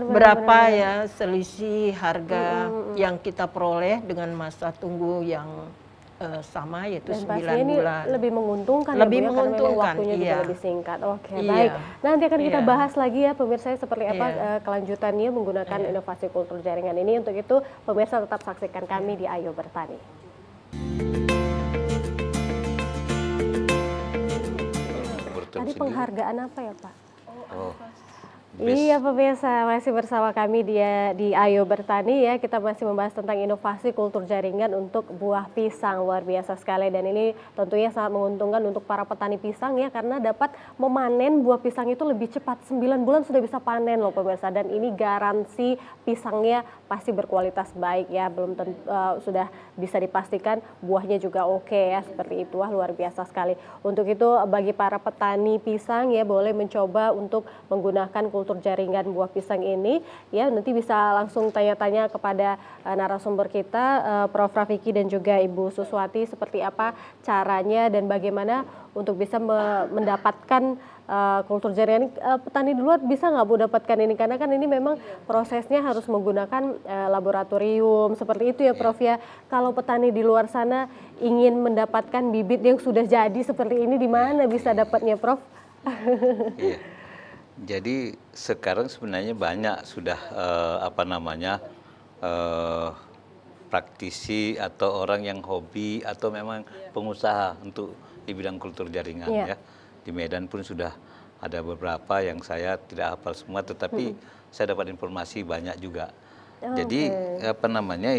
[SPEAKER 3] berapa ya selisih harga yang kita peroleh dengan masa tunggu yang sama yaitu 9 bulan.
[SPEAKER 1] Lebih menguntungkan
[SPEAKER 3] lebih
[SPEAKER 1] ya,
[SPEAKER 3] menguntungkan,
[SPEAKER 1] waktunya juga lebih singkat. Baik. Nanti akan kita bahas lagi ya pemirsa seperti apa kelanjutannya menggunakan inovasi kultur jaringan ini. Untuk itu pemirsa tetap saksikan kami di Ayo Bertani. Tadi penghargaan apa ya Pak? Iya pemirsa, masih bersama kami di Ayo Bertani ya. Kita masih membahas tentang inovasi kultur jaringan untuk buah pisang. Luar biasa sekali, dan ini tentunya sangat menguntungkan untuk para petani pisang ya, karena dapat memanen buah pisang itu lebih cepat. 9 bulan sudah bisa panen loh pemirsa, dan ini garansi pisangnya pasti berkualitas baik ya. Belum tentu, sudah bisa dipastikan buahnya juga oke ya, seperti itu. Wah, luar biasa sekali. Untuk itu bagi para petani pisang ya, boleh mencoba untuk menggunakan kultur kultur jaringan buah pisang ini, ya nanti bisa langsung tanya-tanya kepada narasumber kita, Prof. Rafiki dan juga Ibu Suswati, seperti apa caranya dan bagaimana untuk bisa mendapatkan kultur jaringan. Petani di luar bisa nggak Bu dapatkan ini? Karena kan ini memang prosesnya harus menggunakan laboratorium, seperti itu ya Prof ya. Kalau petani di luar sana ingin mendapatkan bibit yang sudah jadi seperti ini, di mana bisa dapatnya Prof?
[SPEAKER 2] Iya. Jadi sekarang sebenarnya banyak sudah praktisi atau orang yang hobi atau memang pengusaha untuk di bidang kultur jaringan ya. Di Medan pun sudah ada beberapa yang saya tidak hafal semua, tetapi saya dapat informasi banyak juga. Jadi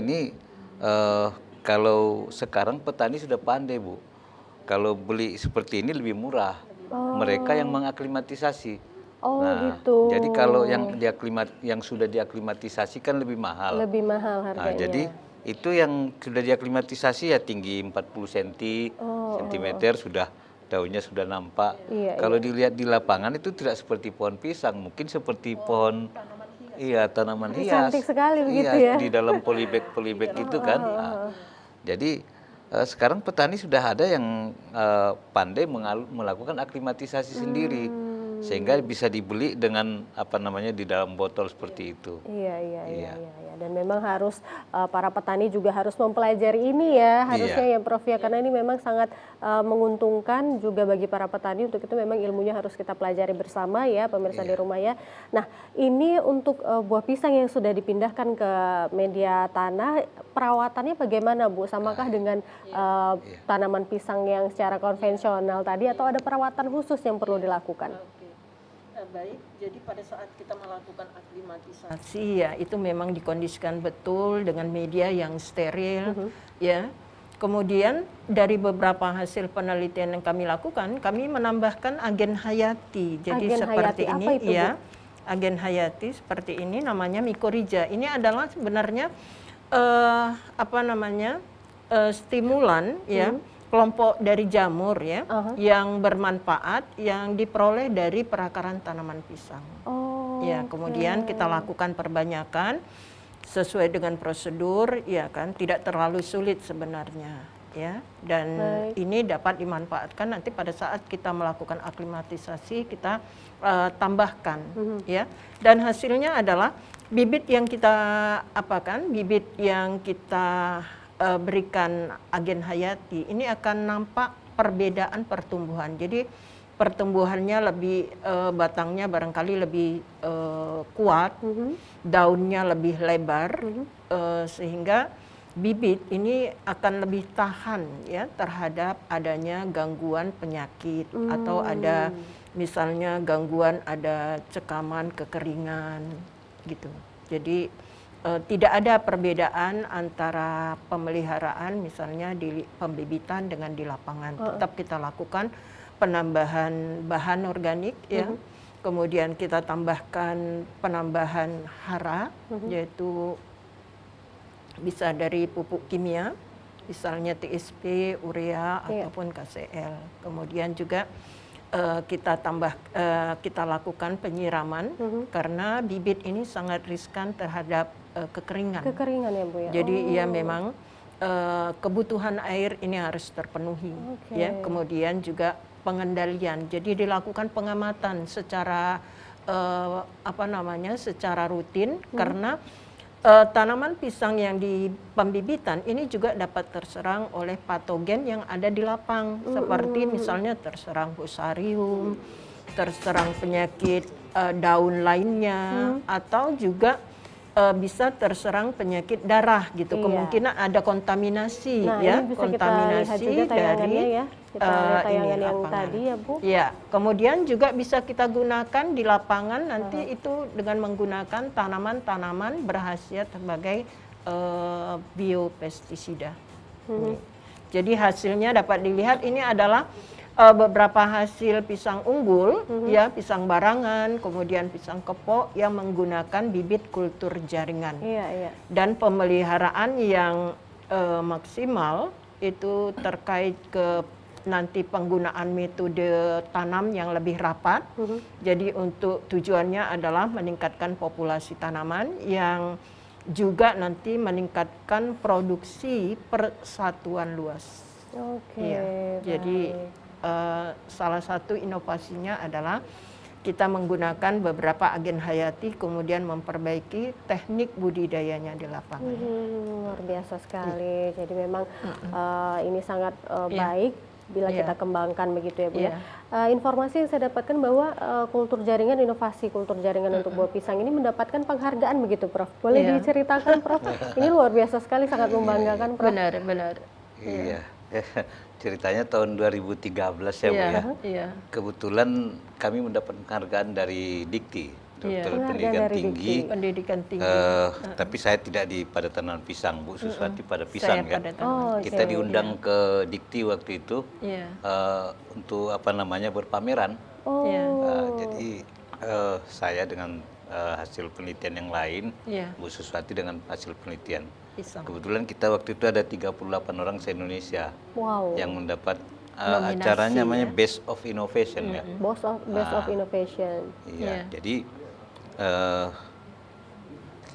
[SPEAKER 2] ini kalau sekarang petani sudah pandai Bu. Kalau beli seperti ini lebih murah. Mereka yang mengaklimatisasi.
[SPEAKER 1] Gitu.
[SPEAKER 2] Jadi kalau yang sudah diaklimatisasi kan lebih mahal.
[SPEAKER 1] Lebih mahal harganya.
[SPEAKER 2] Jadi itu yang sudah diaklimatisasi ya tinggi 40 cm sudah daunnya sudah nampak. Kalau dilihat di lapangan itu tidak seperti pohon pisang, mungkin seperti pohon tanaman hias.
[SPEAKER 1] Cantik sekali begitu ya.
[SPEAKER 2] Di dalam polybag gitu kan. Jadi sekarang petani sudah ada yang pandai melakukan aklimatisasi sendiri, sehingga bisa dibeli dengan di dalam botol seperti itu.
[SPEAKER 1] Iya. Dan memang harus para petani juga harus mempelajari ini ya, harusnya ya Prof ya, karena ini memang sangat menguntungkan juga bagi para petani. Untuk itu memang ilmunya harus kita pelajari bersama ya pemirsa di rumah ya. Nah, ini untuk buah pisang yang sudah dipindahkan ke media tanah, perawatannya bagaimana Bu? Samakah dengan tanaman pisang yang secara konvensional tadi, atau ada perawatan khusus yang perlu dilakukan?
[SPEAKER 3] Baik, jadi pada saat kita melakukan aklimatisasi ya itu memang dikondisikan betul dengan media yang steril ya. Kemudian dari beberapa hasil penelitian yang kami lakukan, kami menambahkan agen hayati. Jadi
[SPEAKER 1] agen
[SPEAKER 3] seperti
[SPEAKER 1] hayati,
[SPEAKER 3] ini
[SPEAKER 1] apa itu,
[SPEAKER 3] ya.
[SPEAKER 1] Bu?
[SPEAKER 3] Agen hayati seperti ini namanya mikorrhiza. Ini adalah sebenarnya stimulan ya. Kelompok dari jamur ya, yang bermanfaat, yang diperoleh dari perakaran tanaman pisang. Ya, kemudian kita lakukan perbanyakan sesuai dengan prosedur, ya kan, tidak terlalu sulit sebenarnya, ya. Dan ini dapat dimanfaatkan nanti pada saat kita melakukan aklimatisasi, kita tambahkan, ya. Dan hasilnya adalah bibit yang kita bibit yang kita berikan agen hayati ini akan nampak perbedaan pertumbuhan. Jadi pertumbuhannya lebih batangnya barangkali lebih kuat, daunnya lebih lebar, sehingga bibit ini akan lebih tahan ya terhadap adanya gangguan penyakit atau ada misalnya gangguan ada cekaman, kekeringan gitu. Jadi tidak ada perbedaan antara pemeliharaan misalnya di pembibitan dengan di lapangan. Tetap kita lakukan penambahan bahan organik ya. Kemudian kita tambahkan penambahan hara yaitu bisa dari pupuk kimia, misalnya TSP, urea ataupun KCl. Kemudian juga kita lakukan penyiraman karena bibit ini sangat riskan terhadap kekeringan.
[SPEAKER 1] Kekeringan ya Bu ya.
[SPEAKER 3] Jadi ya memang kebutuhan air ini harus terpenuhi ya. Kemudian juga pengendalian. Jadi dilakukan pengamatan secara secara rutin karena tanaman pisang yang di pembibitan ini juga dapat terserang oleh patogen yang ada di lapang seperti misalnya terserang fusarium, terserang penyakit daun lainnya atau juga bisa terserang penyakit darah gitu. Kemungkinan ada kontaminasi ya,
[SPEAKER 1] ini bisa
[SPEAKER 3] kontaminasi
[SPEAKER 1] kita lihat juga
[SPEAKER 3] dari
[SPEAKER 1] ya. Kita lihat tayangan yang tadi ya Bu.
[SPEAKER 3] Ya, kemudian juga bisa kita gunakan di lapangan nanti itu dengan menggunakan tanaman-tanaman berkhasiat sebagai biopestisida. Jadi hasilnya dapat dilihat ini adalah beberapa hasil pisang unggul, ya pisang barangan, kemudian pisang kepok yang menggunakan bibit kultur jaringan. Dan pemeliharaan yang maksimal itu terkait ke nanti penggunaan metode tanam yang lebih rapat. Jadi untuk tujuannya adalah meningkatkan populasi tanaman yang juga nanti meningkatkan produksi persatuan luas.
[SPEAKER 1] Oke,
[SPEAKER 3] Jadi salah satu inovasinya adalah kita menggunakan beberapa agen hayati, kemudian memperbaiki teknik budidayanya di lapangan.
[SPEAKER 1] luar biasa sekali. Jadi memang ini sangat baik bila kita kembangkan begitu ya Bu ya. Informasi yang saya dapatkan bahwa kultur jaringan, inovasi kultur jaringan untuk buah pisang ini mendapatkan penghargaan begitu Prof. Boleh diceritakan Prof? Ini luar biasa sekali, sangat membanggakan Prof.
[SPEAKER 3] Benar.
[SPEAKER 2] Iya. Ceritanya tahun 2013 ya Bu ya.
[SPEAKER 3] Iya.
[SPEAKER 2] Kebetulan kami mendapat penghargaan dari Dikti, Dokter Pendidikan
[SPEAKER 1] dari
[SPEAKER 2] Tinggi.
[SPEAKER 3] Pendidikan tinggi.
[SPEAKER 2] Tapi saya tidak pada tanaman pisang, Bu Suswati pada pisang
[SPEAKER 3] Saya
[SPEAKER 2] kan.
[SPEAKER 3] pada tanaman
[SPEAKER 2] Kita diundang ke Dikti waktu itu untuk berpameran. Jadi saya dengan hasil penelitian yang lain, Bu Suswati dengan hasil penelitian.
[SPEAKER 3] Pisang.
[SPEAKER 2] Kebetulan kita waktu itu ada 38 orang se-Indonesia yang mendapat acaranya namanya Best of Innovation ya.
[SPEAKER 1] Best of Innovation.
[SPEAKER 2] Iya, jadi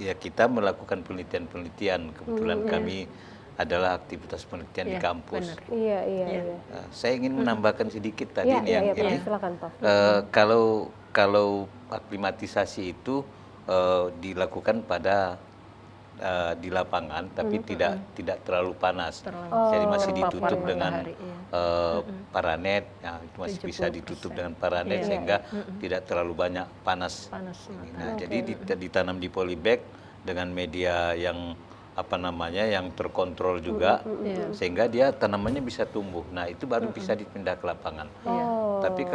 [SPEAKER 2] ya kita melakukan penelitian-penelitian. Kebetulan kami adalah aktivitas penelitian di kampus.
[SPEAKER 1] Iya.
[SPEAKER 2] Saya ingin menambahkan sedikit tadi nih yang ini.
[SPEAKER 1] Silakan Prof.
[SPEAKER 2] Kalau aklimatisasi itu dilakukan di lapangan, tapi tidak terlalu panas. Jadi masih ditutup dengan paranet, itu masih bisa ditutup dengan paranet sehingga tidak terlalu banyak panas. Nah, jadi ditanam di polybag dengan media yang yang terkontrol juga, sehingga dia tanamannya bisa tumbuh. Nah, itu baru bisa dipindah ke lapangan. Tapi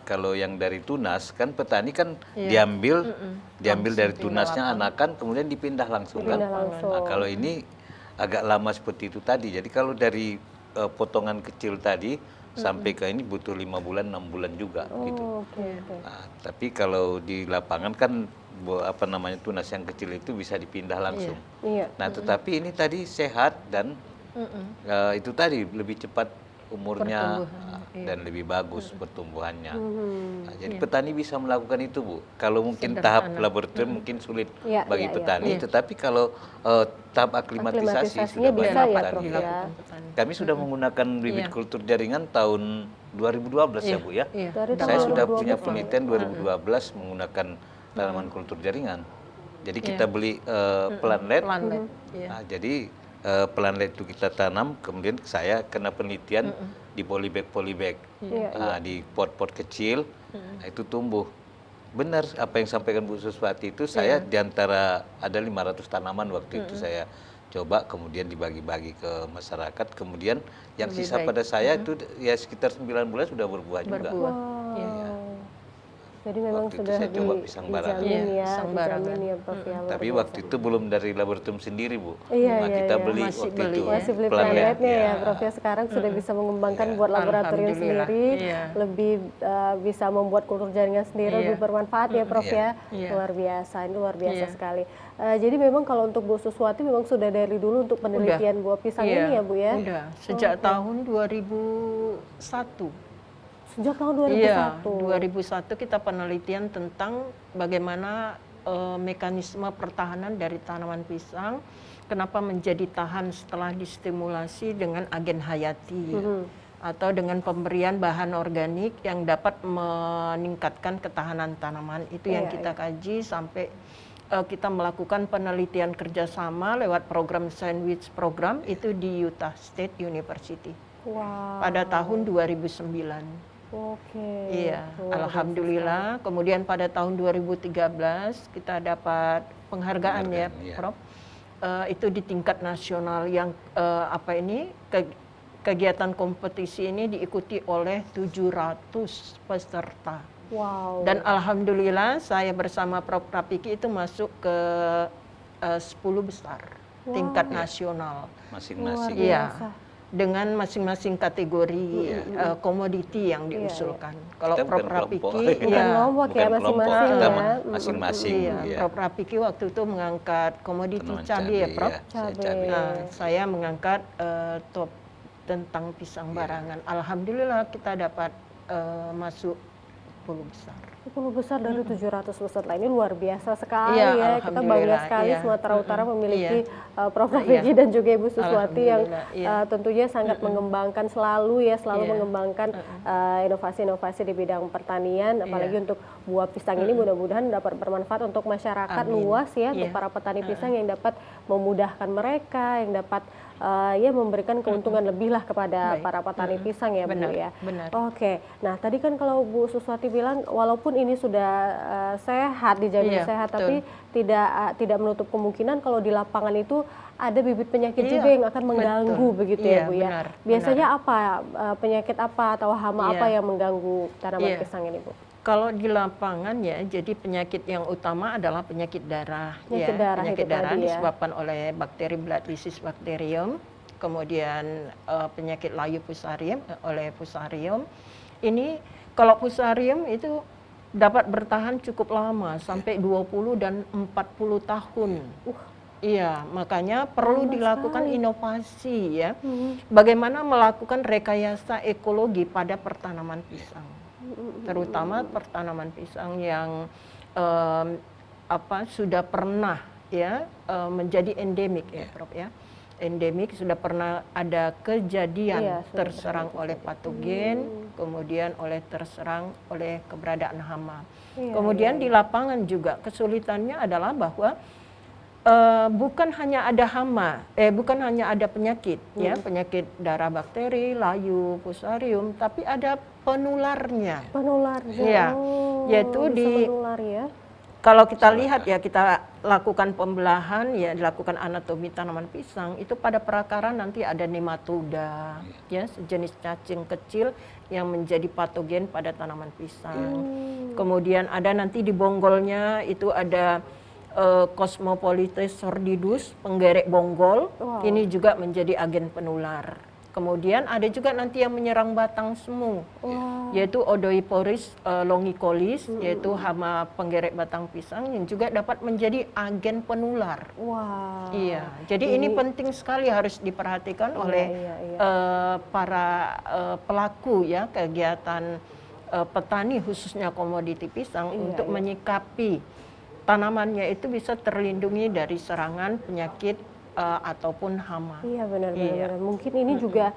[SPEAKER 2] kalau yang dari tunas kan petani kan diambil dari tunasnya anakan, kemudian dipindah langsung kan. Nah, kalau ini agak lama seperti itu tadi. Jadi kalau dari potongan kecil tadi sampai ke ini butuh 5 bulan 6 bulan juga gitu. Nah, tapi kalau di lapangan kan tunas yang kecil itu bisa dipindah langsung. Nah, tetapi ini tadi sehat dan itu tadi lebih cepat umurnya dan lebih bagus pertumbuhannya. Nah, jadi petani bisa melakukan itu Bu. Kalau mungkin tahap laboratorium mungkin sulit bagi petani, tetapi kalau tahap aklimatisasi sudah
[SPEAKER 1] bisa
[SPEAKER 2] banyak
[SPEAKER 1] ya,
[SPEAKER 2] petani.
[SPEAKER 1] Prof, ya.
[SPEAKER 2] Kami sudah menggunakan bibit kultur jaringan tahun 2012 ya Bu ya. Saya sudah punya penelitian 2012 menggunakan tanaman kultur jaringan. Jadi kita beli planlet. Nah, jadi planlet itu kita tanam, kemudian saya kena penelitian di polybag. Nah, di pot-pot kecil, nah, itu tumbuh. Benar apa yang sampaikan Bu Suswati itu, saya diantara ada 500 tanaman waktu itu saya coba, kemudian dibagi-bagi ke masyarakat, kemudian yang sisa pada saya itu ya sekitar 9 bulan sudah berbuah juga.
[SPEAKER 1] Jadi memang
[SPEAKER 2] Waktu itu
[SPEAKER 1] sudah
[SPEAKER 2] saya coba pisang barangan.
[SPEAKER 1] dijamin ya Prof ya.
[SPEAKER 2] Tapi waktu itu belum dari laboratorium sendiri Bu.
[SPEAKER 1] Iya,
[SPEAKER 2] Kita beli
[SPEAKER 3] Masih
[SPEAKER 2] waktu
[SPEAKER 3] beli,
[SPEAKER 2] itu.
[SPEAKER 1] Masih beli
[SPEAKER 2] planlet.
[SPEAKER 1] planetnya ya Prof ya. Sekarang sudah bisa mengembangkan buat laboratorium sendiri, lebih bisa membuat kultur jaringan sendiri, lebih bermanfaat ya Prof ya. Luar biasa, ini luar biasa sekali. Jadi memang kalau untuk Bu Suswati memang sudah dari dulu untuk penelitian buah pisang ini ya Bu ya?
[SPEAKER 3] Udah, sejak tahun 2001.
[SPEAKER 1] Sejak tahun 2001?
[SPEAKER 3] Iya, 2001 kita penelitian tentang bagaimana mekanisme pertahanan dari tanaman pisang, kenapa menjadi tahan setelah distimulasi dengan agen hayati, atau dengan pemberian bahan organik yang dapat meningkatkan ketahanan tanaman. Itu yang kita kaji sampai kita melakukan penelitian kerjasama lewat program Sandwich Program itu di Utah State University pada tahun 2009. Iya, alhamdulillah. Kemudian pada tahun 2013 kita dapat penghargaan ya, Prof. Itu di tingkat nasional yang kegiatan kompetisi ini diikuti oleh 700 peserta. Dan alhamdulillah saya bersama Prof. Rapiki itu masuk ke 10 besar tingkat nasional.
[SPEAKER 2] Masing-masing.
[SPEAKER 3] Iya. Dengan masing-masing kategori komoditi yang diusulkan. Kalau Prof. Rapiki,
[SPEAKER 2] masing-masing.
[SPEAKER 3] Prof. Rapiki waktu itu mengangkat komoditi cabai ya, Prof.
[SPEAKER 2] Cabai.
[SPEAKER 3] Saya mengangkat top tentang pisang barangan. Alhamdulillah kita dapat masuk 10 besar.
[SPEAKER 1] 10 besar dari 700 peserta, ini luar biasa sekali
[SPEAKER 3] Iya,
[SPEAKER 1] ya. Kita bangga
[SPEAKER 3] alhamdulillah,
[SPEAKER 1] sekali
[SPEAKER 3] iya.
[SPEAKER 1] Sumatera Utara memiliki Prof.
[SPEAKER 3] Iya.
[SPEAKER 1] Rafiki dan juga Ibu Suswati yang
[SPEAKER 3] Alhamdulillah, iya.
[SPEAKER 1] tentunya sangat mengembangkan selalu
[SPEAKER 3] Iya.
[SPEAKER 1] mengembangkan inovasi-inovasi di bidang pertanian, apalagi untuk buah pisang ini mudah-mudahan dapat bermanfaat untuk masyarakat
[SPEAKER 3] Amin.
[SPEAKER 1] luas ya,
[SPEAKER 3] Iya.
[SPEAKER 1] untuk para petani pisang yang dapat memudahkan mereka, yang dapat ya memberikan keuntungan lebih lah kepada
[SPEAKER 3] Baik.
[SPEAKER 1] para petani pisang ya,
[SPEAKER 3] Benar,
[SPEAKER 1] Bu ya.
[SPEAKER 3] benar.
[SPEAKER 1] Oke, nah tadi kan kalau Bu Suswati bilang walaupun ini sudah sehat, dijamin
[SPEAKER 3] Iya,
[SPEAKER 1] sehat,
[SPEAKER 3] betul.
[SPEAKER 1] tapi tidak menutup kemungkinan kalau di lapangan itu ada bibit penyakit
[SPEAKER 3] Iya,
[SPEAKER 1] juga yang akan mengganggu
[SPEAKER 3] betul.
[SPEAKER 1] begitu
[SPEAKER 3] Iya,
[SPEAKER 1] ya, Bu ya.
[SPEAKER 3] benar,
[SPEAKER 1] Biasanya apa penyakit apa atau hama apa
[SPEAKER 3] Iya.
[SPEAKER 1] yang mengganggu tanaman
[SPEAKER 3] Iya.
[SPEAKER 1] pisang ini, Bu?
[SPEAKER 3] Kalau di lapangan ya, jadi penyakit yang utama adalah penyakit darah.
[SPEAKER 1] Penyakit
[SPEAKER 3] ya.
[SPEAKER 1] darah
[SPEAKER 3] Penyakit
[SPEAKER 1] itu
[SPEAKER 3] darah
[SPEAKER 1] tadi ya.
[SPEAKER 3] disebabkan oleh bakteri blood disease bacterium, kemudian penyakit layu fusarium oleh fusarium. Ini kalau fusarium itu dapat bertahan cukup lama sampai 20 dan 40 tahun. Iya, makanya perlu
[SPEAKER 1] Lama
[SPEAKER 3] dilakukan
[SPEAKER 1] sekali.
[SPEAKER 3] inovasi ya. Bagaimana melakukan rekayasa ekologi pada pertanaman pisang. Terutama pertanaman pisang yang sudah pernah ya menjadi endemik ya, Prof ya. Endemik sudah pernah ada kejadian
[SPEAKER 1] Iya, sudah
[SPEAKER 3] terserang oleh patogen, kemudian terserang oleh keberadaan hama.
[SPEAKER 1] Iya,
[SPEAKER 3] Kemudian di lapangan juga kesulitannya adalah bahwa bukan hanya ada hama, bukan hanya ada penyakit, ya penyakit darah bakteri, layu, fusarium, tapi ada penularnya.
[SPEAKER 1] Penularnya.
[SPEAKER 3] Iya, yaitu
[SPEAKER 1] bisa menular ya.
[SPEAKER 3] Kalau kita lihat ya, kita lakukan pembelahan ya, dilakukan anatomi tanaman pisang, itu pada perakaran nanti ada nematoda, ya sejenis cacing kecil yang menjadi patogen pada tanaman pisang. Kemudian ada nanti di bonggolnya itu ada Cosmopolites sordidus, penggerek bonggol.
[SPEAKER 1] Wow.
[SPEAKER 3] Ini juga menjadi agen penular. Kemudian ada juga nanti yang menyerang batang semu, yaitu Odoiporis longicolis, yaitu hama penggerek batang pisang yang juga dapat menjadi agen penular.
[SPEAKER 1] Wah.
[SPEAKER 3] Iya, jadi ini penting sekali harus diperhatikan oleh para pelaku ya kegiatan petani khususnya komoditi pisang untuk menyikapi tanamannya itu bisa terlindungi dari serangan penyakit ataupun hama.
[SPEAKER 1] Iya benar-benar. Mungkin ini juga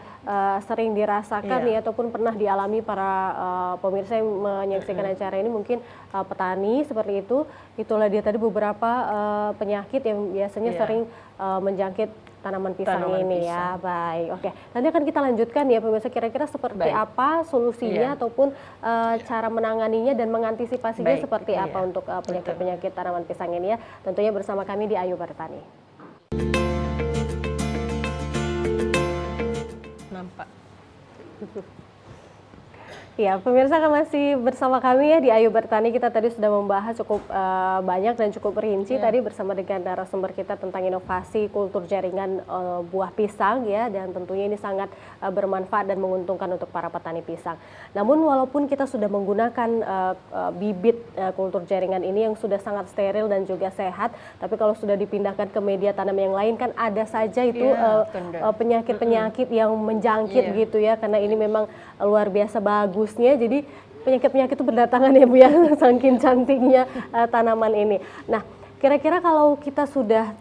[SPEAKER 1] sering dirasakan ya ataupun pernah dialami para pemirsa yang menyaksikan acara ini, mungkin petani seperti itu. Itulah dia tadi beberapa penyakit yang biasanya sering menjangkit tanaman pisang ini ya. Baik, oke. Nanti akan kita lanjutkan ya pemirsa, kira-kira seperti apa solusinya ataupun cara menanganinya dan mengantisipasinya seperti apa untuk penyakit-penyakit tanaman pisang ini ya. Tentunya bersama kami di Ayo Bertani.
[SPEAKER 3] Nampak.
[SPEAKER 1] Ya, pemirsa masih bersama kami ya di Ayo Bertani. Kita tadi sudah membahas cukup banyak dan cukup rinci tadi bersama dengan narasumber kita tentang inovasi kultur jaringan buah pisang ya, dan tentunya ini sangat bermanfaat dan menguntungkan untuk para petani pisang. Namun walaupun kita sudah menggunakan bibit kultur jaringan ini yang sudah sangat steril dan juga sehat, tapi kalau sudah dipindahkan ke media tanam yang lain kan ada saja itu penyakit-penyakit yang menjangkit gitu ya, karena ini memang luar biasa bagusnya. Jadi penyakit-penyakit itu berdatangan ya Bu ya, saking cantiknya tanaman ini. Nah, kira-kira kalau kita sudah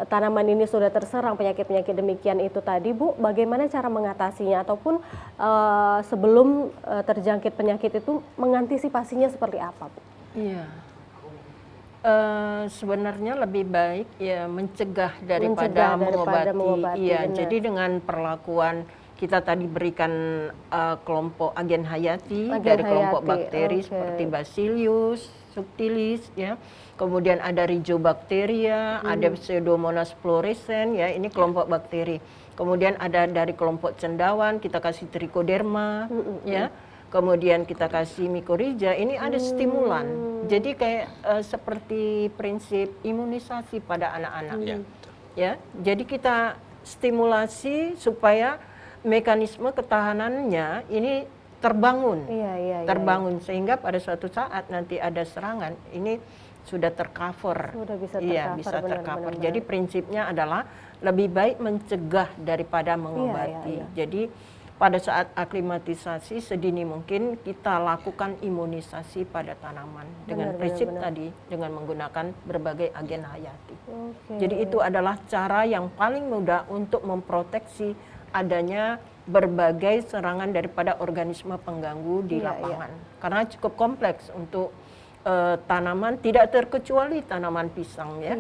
[SPEAKER 1] tanaman ini sudah terserang penyakit-penyakit demikian itu tadi Bu, bagaimana cara mengatasinya ataupun sebelum terjangkit penyakit itu mengantisipasinya seperti apa Bu?
[SPEAKER 3] Iya. Sebenarnya lebih baik ya mencegah daripada mengobati. Iya, jadi dengan perlakuan kita tadi berikan kelompok agen hayati dari kelompok bakteri seperti Bacillus subtilis ya. Kemudian ada Rhizobacteria, ada Pseudomonas fluorescens ya, ini kelompok bakteri. Kemudian ada dari kelompok cendawan kita kasih Trichoderma ya. Kemudian kita kasih Mycorrhiza, ini ada stimulan. Jadi kayak seperti prinsip imunisasi pada anak-anak. Ya. Jadi kita stimulasi supaya mekanisme ketahanannya ini terbangun,
[SPEAKER 1] Iya.
[SPEAKER 3] terbangun sehingga pada suatu saat nanti ada serangan ini sudah tercover.
[SPEAKER 1] Sudah bisa
[SPEAKER 3] Iya,
[SPEAKER 1] tercover,
[SPEAKER 3] bisa tercover.
[SPEAKER 1] benar.
[SPEAKER 3] Jadi prinsipnya adalah lebih baik mencegah daripada mengobati.
[SPEAKER 1] Iya.
[SPEAKER 3] Jadi pada saat aklimatisasi sedini mungkin kita lakukan imunisasi pada tanaman dengan prinsip tadi dengan menggunakan berbagai agen hayati. Jadi itu adalah cara yang paling mudah untuk memproteksi adanya berbagai serangan daripada organisme pengganggu di lapangan. Karena cukup kompleks untuk tanaman, tidak terkecuali tanaman pisang ya.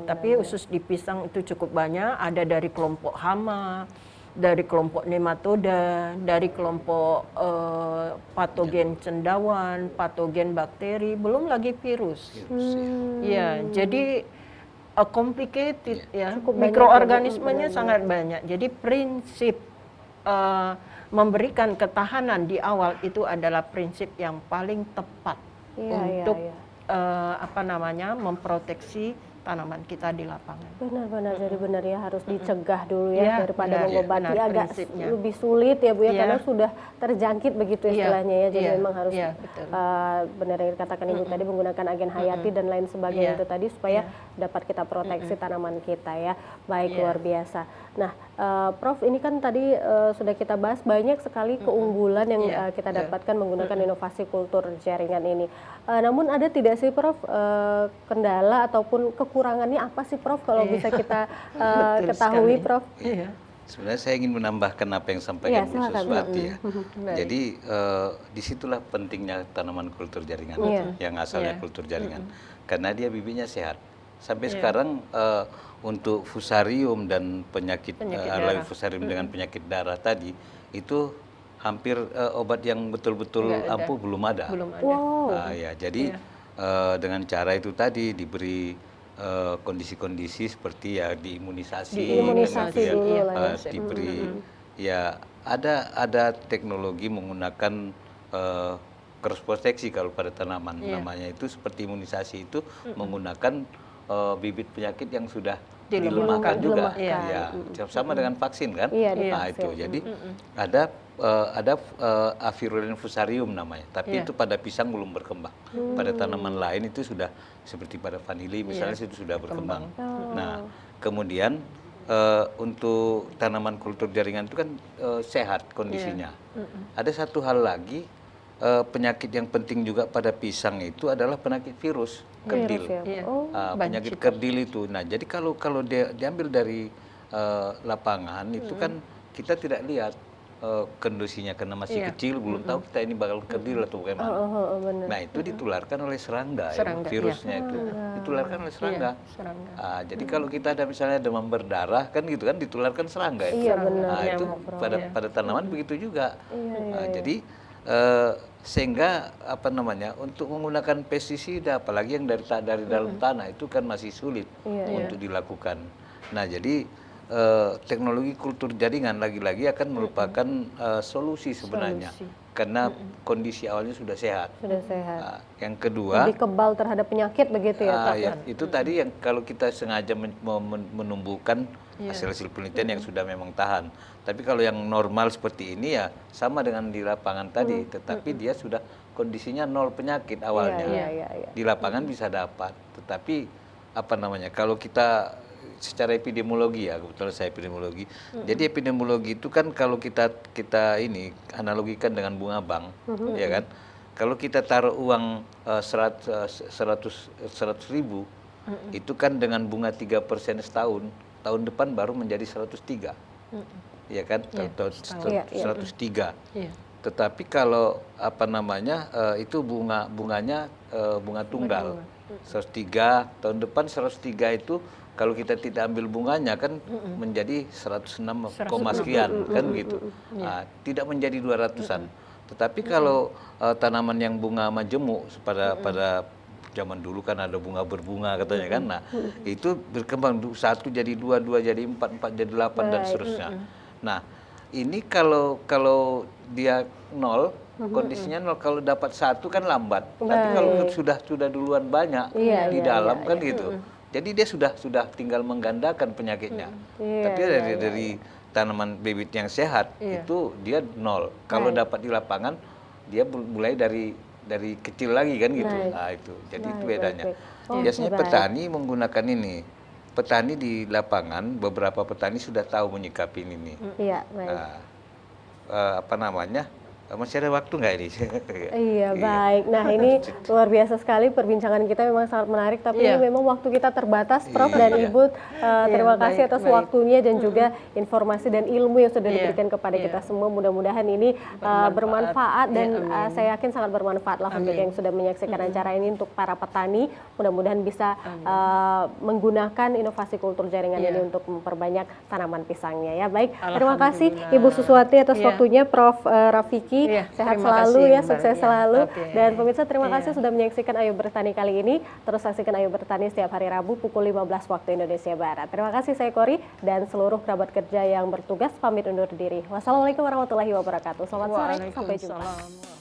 [SPEAKER 3] Tapi khusus di pisang itu cukup banyak, ada dari kelompok hama, dari kelompok nematoda, dari kelompok patogen cendawan, patogen bakteri, belum lagi virus. Ya, jadi complicated ya. Mikroorganismenya sangat banyak. Jadi prinsip memberikan ketahanan di awal itu adalah prinsip yang paling tepat untuk memproteksi tanaman kita di lapangan.
[SPEAKER 1] Benar, jadi benar ya harus dicegah dulu ya daripada mengobati agak lebih sulit ya Bu ya karena sudah terjangkit begitu istilahnya ya. Jadi memang harus benar yang dikatakan Ibu tadi menggunakan agen hayati dan lain sebagainya itu tadi supaya dapat kita proteksi tanaman kita ya. Baik, luar biasa. Nah, Prof ini kan tadi sudah kita bahas banyak sekali keunggulan yang kita dapatkan menggunakan inovasi kultur jaringan ini. Namun ada tidak sih Prof kendala ataupun kekurangannya apa sih Prof kalau bisa kita ketahui Prof?
[SPEAKER 2] Sebenarnya saya ingin menambahkan apa yang sampaikan Bu Suswati ya. Jadi disitulah pentingnya tanaman kultur jaringan yang asalnya kultur jaringan karena dia bibitnya sehat. Sampai sekarang untuk fusarium dan penyakit fusarium dengan penyakit darah tadi itu hampir obat yang betul-betul ampuh belum ada. Jadi dengan cara itu tadi diberi kondisi-kondisi seperti ya diimunisasi diberi ya ada teknologi menggunakan cross proteksi kalau pada tanaman namanya itu seperti imunisasi itu menggunakan bibit penyakit yang sudah dilemahkan juga sama dengan vaksin kan itu jadi ada avirulen fusarium namanya tapi itu pada pisang belum berkembang pada tanaman lain itu sudah seperti pada vanili misalnya itu sudah berkembang. Nah kemudian untuk tanaman kultur jaringan itu kan sehat kondisinya. Ada satu hal lagi penyakit yang penting juga pada pisang itu adalah penyakit virus kerdil. Penyakit kerdil itu. Nah, jadi kalau dia diambil dari lapangan itu kan kita tidak lihat kondisinya karena masih kecil, belum tahu kita ini bakal kerdil atau bagaimana. Nah, itu ditularkan oleh serangga. Virusnya itu ditularkan oleh serangga. Jadi kalau kita ada misalnya demam berdarah kan gitu kan ditularkan serangga itu. Itu pada tanaman begitu juga. Jadi sehingga untuk menggunakan pestisida apalagi yang dari dalam tanah itu kan masih sulit untuk dilakukan. Nah jadi teknologi kultur jaringan lagi-lagi akan merupakan solusi sebenarnya karena kondisi awalnya sudah sehat. Yang kedua
[SPEAKER 1] lebih kebal terhadap penyakit begitu ya Pak?
[SPEAKER 2] Itu tadi yang kalau kita sengaja menumbuhkan hasil-hasil penelitian yang sudah memang tahan. Tapi kalau yang normal seperti ini ya sama dengan di lapangan tadi, tetapi dia sudah kondisinya nol penyakit awalnya. Di lapangan bisa dapat, tetapi kalau kita secara epidemiologi ya, kebetulan saya epidemiologi. Jadi epidemiologi itu kan kalau kita ini analogikan dengan bunga bank, ya kan? Kalau kita taruh uang 100 ribu, itu kan dengan bunga 3% setahun, tahun depan baru menjadi 103. Ya kan? Tahun 103. Tetapi kalau itu bunganya bunga tunggal. 103 tahun depan 103 itu kalau kita tidak ambil bunganya kan menjadi 106, sekian kan gitu. Tidak menjadi 200-an. Tetapi kalau tanaman yang bunga majemuk pada zaman dulu kan ada bunga berbunga katanya kan. Nah, itu berkembang 1 jadi 2, 2 jadi 4, 4 jadi 8 dan seterusnya. Nah, ini kalau dia 0, kondisinya 0, kalau dapat 1 kan lambat. Tapi kalau sudah duluan banyak di dalam kan gitu. Jadi dia sudah tinggal menggandakan penyakitnya. Tapi tanaman bibit yang sehat itu dia 0. Kalau dapat di lapangan dia mulai dari kecil lagi kan gitu. Nah itu, jadi itu bedanya. Biasanya petani menggunakan ini. Petani di lapangan, beberapa petani sudah tahu menyikapi ini.
[SPEAKER 1] Iya, baik.
[SPEAKER 2] Apa namanya? Masih ada waktu nggak ini?
[SPEAKER 1] Iya, baik. Nah, ini luar biasa sekali perbincangan kita, memang sangat menarik, tapi ini memang waktu kita terbatas, Prof dan Ibu. Terima kasih atas waktunya dan juga informasi dan ilmu yang sudah diberikan kepada kita semua. Mudah-mudahan ini bermanfaat dan saya yakin sangat bermanfaat lah untuk yang sudah menyaksikan acara ini, untuk para petani. Mudah-mudahan bisa menggunakan inovasi kultur jaringan ini untuk memperbanyak tanaman pisangnya ya. Baik, terima kasih Ibu Suswati atas waktunya, Prof Rafiki. Sehat selalu ya, sukses selalu. Dan pemirsa, terima kasih sudah menyaksikan Ayo Bertani kali ini. Terus saksikan Ayo Bertani setiap hari Rabu pukul 15 waktu Indonesia Barat. Terima kasih, saya Kori dan seluruh kerabat kerja yang bertugas pamit undur diri. Wassalamualaikum warahmatullahi wabarakatuh. Selamat sore, sampai jumpa.